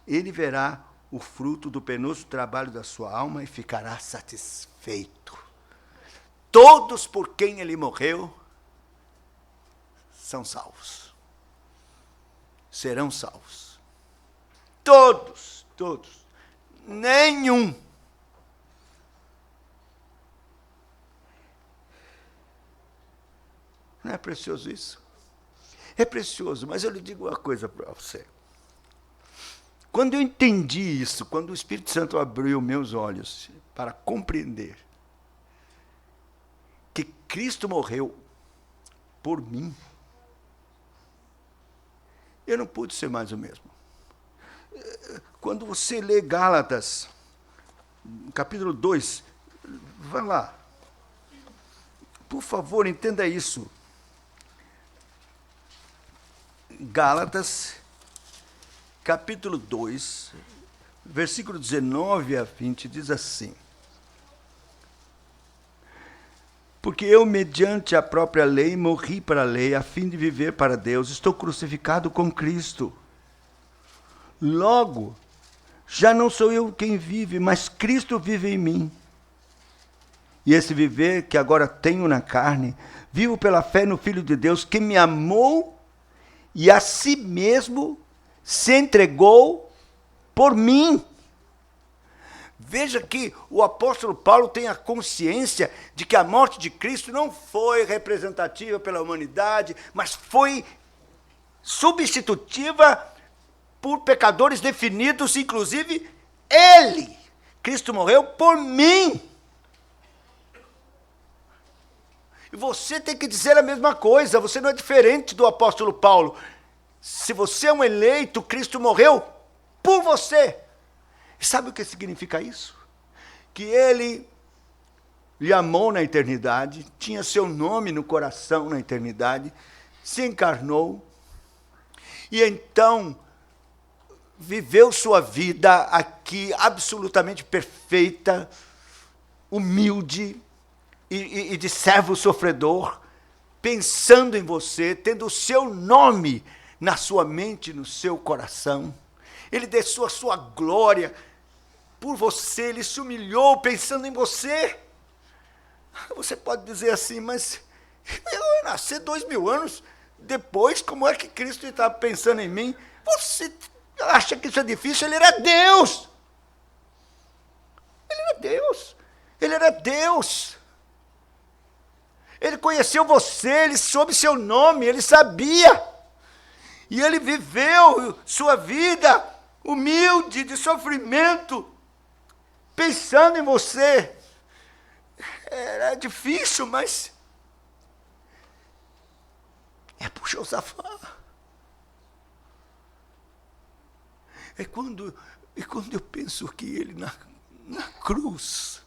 Ele verá o fruto do penoso trabalho da sua alma e ficará satisfeito. Todos por quem ele morreu são salvos. Serão salvos. Todos, todos. Nenhum. Não é precioso isso? É precioso, mas eu lhe digo uma coisa para você. Quando eu entendi isso, quando o Espírito Santo abriu meus olhos para compreender que Cristo morreu por mim, eu não pude ser mais o mesmo. Quando você lê Gálatas, capítulo 2, vai lá. Por favor, entenda isso. Gálatas, capítulo 2, versículo 19 a 20, diz assim: porque eu, mediante a própria lei, morri para a lei, a fim de viver para Deus. Estou crucificado com Cristo. Logo, já não sou eu quem vive, mas Cristo vive em mim. E esse viver que agora tenho na carne, vivo pela fé no Filho de Deus, que me amou e a si mesmo se entregou por mim. Veja que o apóstolo Paulo tem a consciência de que a morte de Cristo não foi representativa pela humanidade, mas foi substitutiva por pecadores definidos, inclusive ele. Cristo morreu por mim. E você tem que dizer a mesma coisa, você não é diferente do apóstolo Paulo. Se você é um eleito, Cristo morreu por você. E sabe o que significa isso? Que ele lhe amou na eternidade, tinha seu nome no coração na eternidade, se encarnou, e então viveu sua vida aqui absolutamente perfeita, humilde e de servo sofredor, pensando em você, tendo o seu nome na sua mente, no seu coração. Ele deixou a sua glória por você, ele se humilhou pensando em você. Você pode dizer assim, mas eu nasci 2000 anos depois, como é que Cristo estava pensando em mim? Você acha que isso é difícil? Ele era Deus. Ele era Deus. Ele era Deus. Ele conheceu você, ele soube seu nome, ele sabia. E ele viveu sua vida humilde, de sofrimento, pensando em você. Era difícil, mas é por Josafá. E quando eu penso que ele na cruz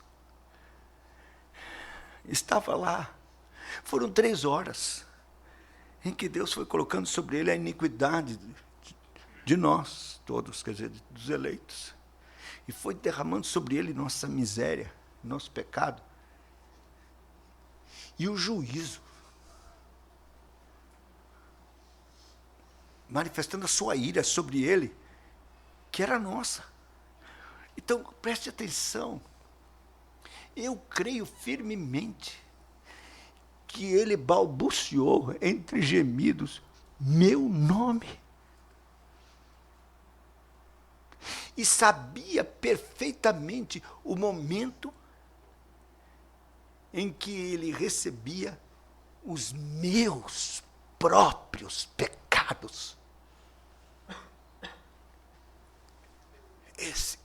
estava lá, foram 3 horas em que Deus foi colocando sobre ele a iniquidade de nós todos, quer dizer, dos eleitos. E foi derramando sobre ele nossa miséria, nosso pecado. E o juízo. Manifestando a sua ira sobre ele, que era nossa. Então, preste atenção. Eu creio firmemente que ele balbuciou entre gemidos meu nome. E sabia perfeitamente o momento em que ele recebia os meus próprios pecados. Esse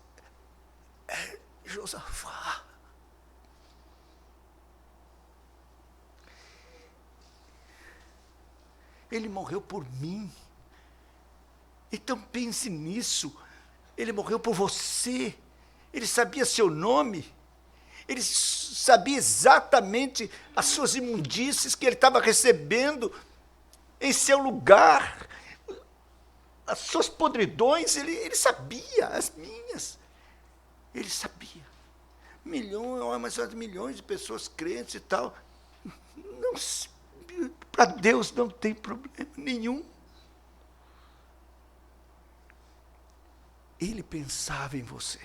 é Josafá. Ele morreu por mim. Então pense nisso. Ele morreu por você. Ele sabia seu nome. Ele sabia exatamente as suas imundícies que ele estava recebendo em seu lugar. As suas podridões, ele sabia, as minhas. Ele sabia. Milhões de pessoas crentes e tal. Não, Para Deus não tem problema nenhum. Ele pensava em você.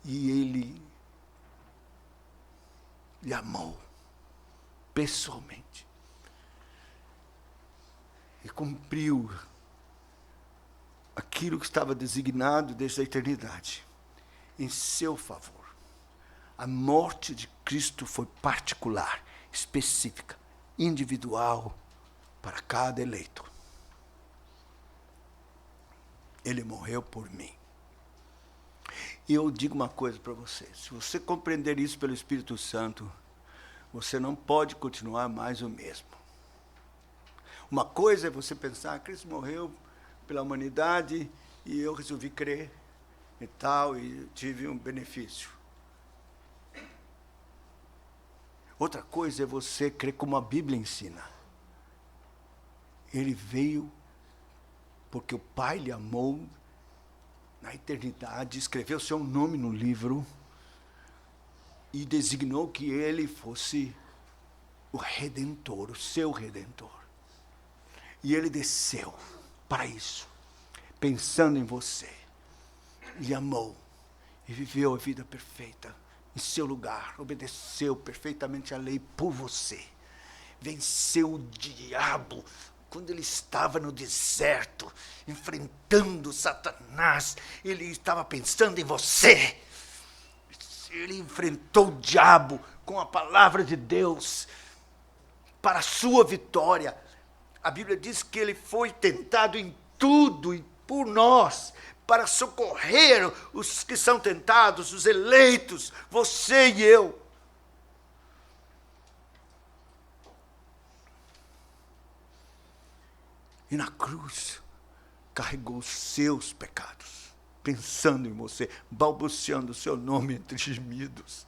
E Ele lhe amou pessoalmente. E cumpriu aquilo que estava designado desde a eternidade, em seu favor. A morte de Cristo foi particular, específica, individual, para cada eleito. Ele morreu por mim. E eu digo uma coisa para você, se você compreender isso pelo Espírito Santo, você não pode continuar mais o mesmo. Uma coisa é você pensar, Cristo morreu pela humanidade e eu resolvi crer e tal, e tive um benefício. Outra coisa é você crer como a Bíblia ensina. Ele veio porque o Pai lhe amou na eternidade, escreveu seu nome no livro e designou que ele fosse o Redentor, o seu Redentor. E ele desceu para isso, pensando em você. Lhe amou e viveu a vida perfeita em seu lugar, obedeceu perfeitamente a lei por você. Venceu o diabo quando ele estava no deserto, enfrentando Satanás. Ele estava pensando em você. Ele enfrentou o diabo com a palavra de Deus para a sua vitória. A Bíblia diz que ele foi tentado em tudo e por nós, para socorrer os que são tentados, os eleitos, você e eu. E na cruz, carregou os seus pecados, pensando em você, balbuciando o seu nome entre gemidos.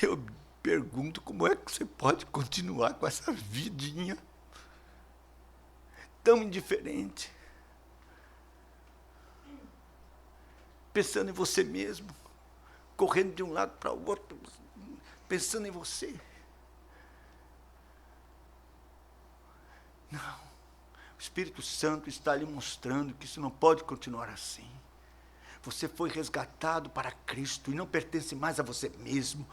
Eu pergunto, como é que você pode continuar com essa vidinha tão indiferente? Pensando em você mesmo, correndo de um lado para o outro, pensando em você. Não. O Espírito Santo está lhe mostrando que isso não pode continuar assim. Você foi resgatado para Cristo e não pertence mais a você mesmo.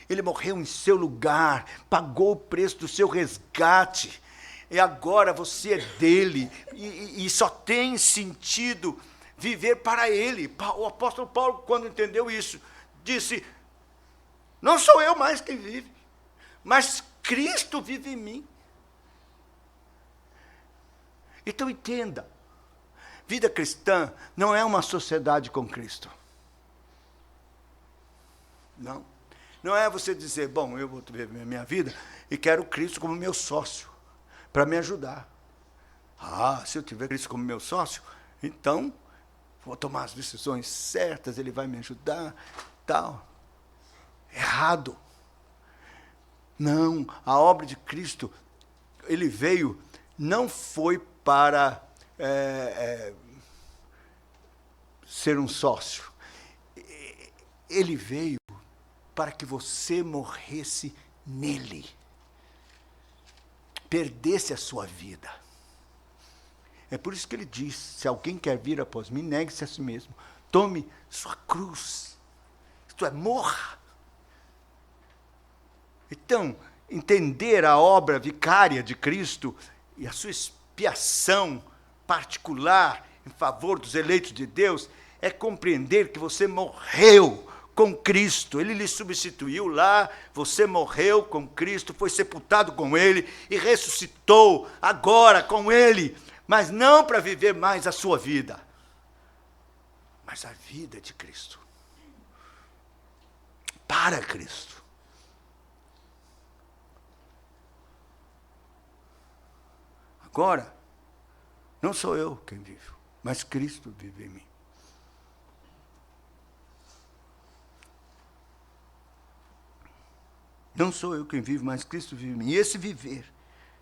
Ele morreu em seu lugar, pagou o preço do seu resgate. E agora você é dele. E só tem sentido viver para ele. O apóstolo Paulo, quando entendeu isso, disse, não sou eu mais quem vive, mas Cristo vive em mim. Então entenda, vida cristã não é uma sociedade com Cristo. Não. Não é você dizer, bom, eu vou viver a minha vida e quero Cristo como meu sócio, para me ajudar. Ah, se eu tiver Cristo como meu sócio, então vou tomar as decisões certas, ele vai me ajudar, tal. Errado. Não, a obra de Cristo, ele veio, não foi para ser um sócio. Ele veio para que você morresse nele, perdesse a sua vida. É por isso que ele diz, se alguém quer vir após mim, negue-se a si mesmo, tome sua cruz, isto é, morra. Então, entender a obra vicária de Cristo e a sua expiação particular em favor dos eleitos de Deus é compreender que você morreu com Cristo. Ele lhe substituiu lá, você morreu com Cristo, foi sepultado com Ele e ressuscitou agora com Ele, mas não para viver mais a sua vida, mas a vida de Cristo. Para Cristo. Agora, não sou eu quem vivo, mas Cristo vive em mim. Não sou eu quem vivo, mas Cristo vive em mim. E esse viver,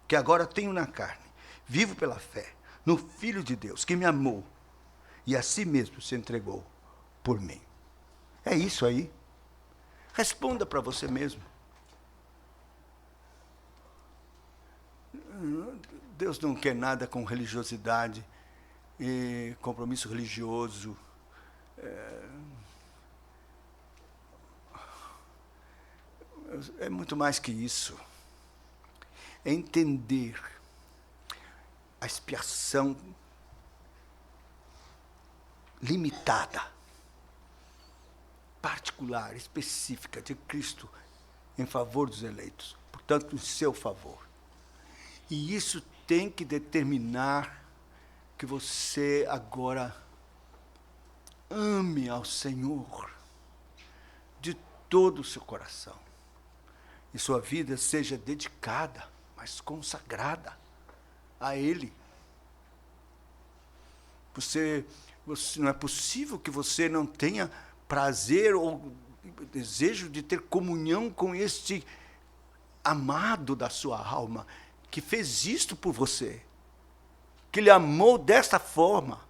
que agora tenho na carne, vivo pela fé, no Filho de Deus, que me amou e a si mesmo se entregou por mim. É isso aí. Responda para você mesmo. Deus não quer nada com religiosidade e compromisso religioso. É muito mais que isso. É entender a expiação limitada, particular, específica de Cristo em favor dos eleitos, portanto, em seu favor. E isso tem que determinar que você agora ame ao Senhor de todo o seu coração. E sua vida seja dedicada, mas consagrada a Ele. Não é possível que você não tenha prazer ou desejo de ter comunhão com este amado da sua alma, que fez isto por você, que lhe amou desta forma.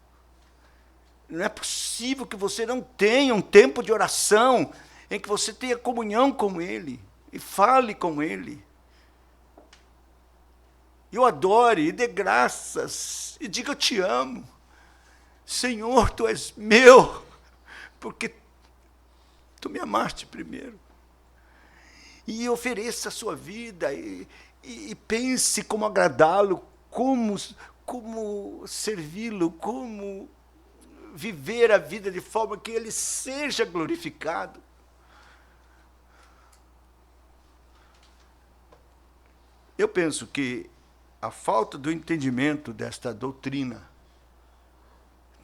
Não é possível que você não tenha um tempo de oração em que você tenha comunhão com Ele e fale com Ele. E o adore, e dê graças, e diga: eu te amo. Senhor, tu és meu, porque tu me amaste primeiro. E ofereça a sua vida, e pense como agradá-lo, como servi-lo, como viver a vida de forma que Ele seja glorificado. Eu penso que a falta do entendimento desta doutrina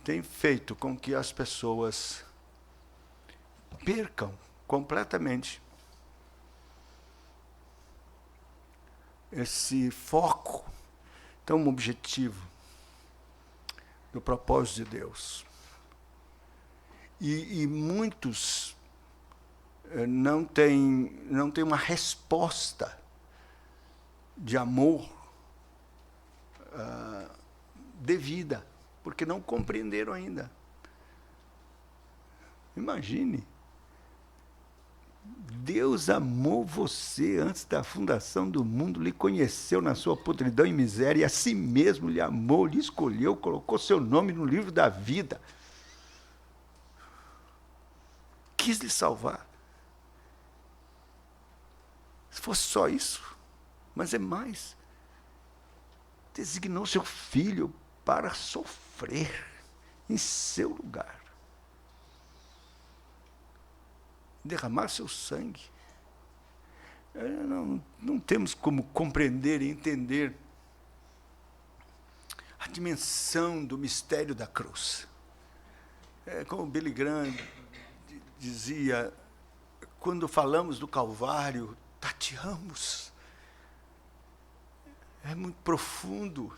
tem feito com que as pessoas percam completamente esse foco tão objetivo do propósito de Deus. E muitos não têm uma resposta de amor devida, porque não compreenderam ainda. Imagine, Deus amou você antes da fundação do mundo, lhe conheceu na sua podridão e miséria, e a si mesmo lhe amou, lhe escolheu, colocou seu nome no livro da vida. Quis lhe salvar. Se fosse só isso, mas é mais. Designou seu filho para sofrer em seu lugar, derramar seu sangue. Não temos como compreender e entender a dimensão do mistério da cruz. Como Billy Graham dizia, quando falamos do Calvário, tateamos. É muito profundo,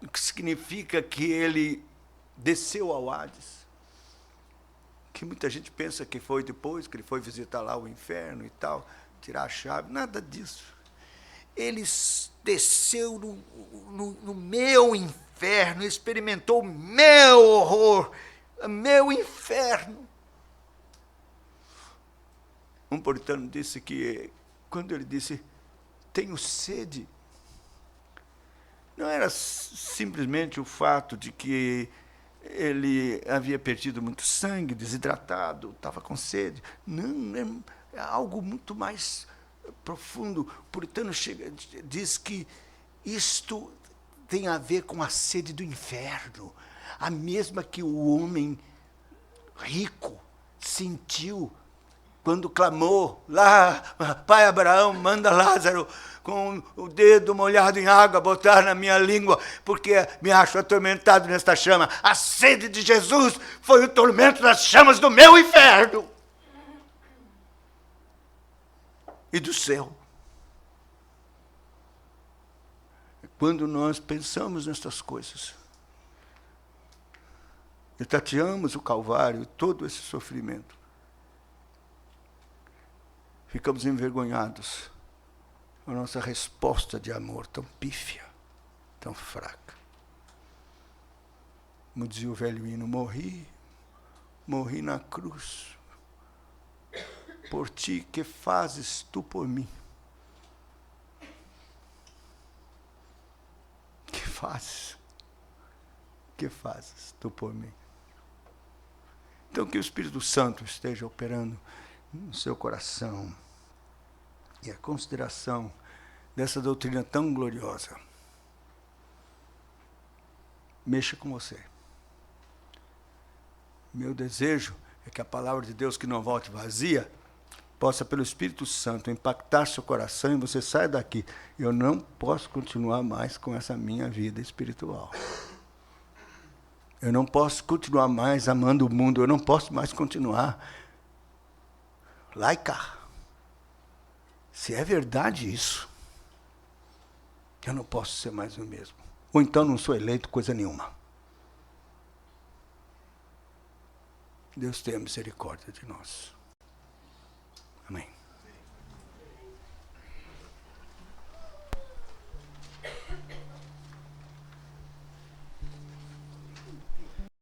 o que significa que ele desceu ao Hades, que muita gente pensa que foi depois, que ele foi visitar lá o inferno e tal, tirar a chave, nada disso. Ele desceu no meu inferno, experimentou o meu horror, o meu inferno. Um puritano disse que, quando ele disse, tenho sede, não era simplesmente o fato de que ele havia perdido muito sangue, desidratado, estava com sede. Não, é algo muito mais profundo. O puritano diz que isto tem a ver com a sede do inferno, a mesma que o homem rico sentiu quando clamou lá: Pai Abraão, manda Lázaro com o dedo molhado em água botar na minha língua, porque me acho atormentado nesta chama. A sede de Jesus foi o tormento das chamas do meu inferno e do céu. Quando nós pensamos nestas coisas e tateamos o Calvário, todo esse sofrimento, ficamos envergonhados com a nossa resposta de amor tão pífia, tão fraca. Como dizia o velho hino, morri na cruz, por ti, que fazes tu por mim? fazes? Que fazes tu por mim? Então que o Espírito Santo esteja operando no seu coração e a consideração dessa doutrina tão gloriosa mexa com você. Meu desejo é que a palavra de Deus, que não volte vazia, possa, pelo Espírito Santo, impactar seu coração e você saia daqui. Eu não posso continuar mais com essa minha vida espiritual. Eu não posso continuar mais amando o mundo. Eu não posso mais continuar laica. Se é verdade isso, eu não posso ser mais o mesmo. Ou então não sou eleito coisa nenhuma. Deus tenha misericórdia de nós. Amém.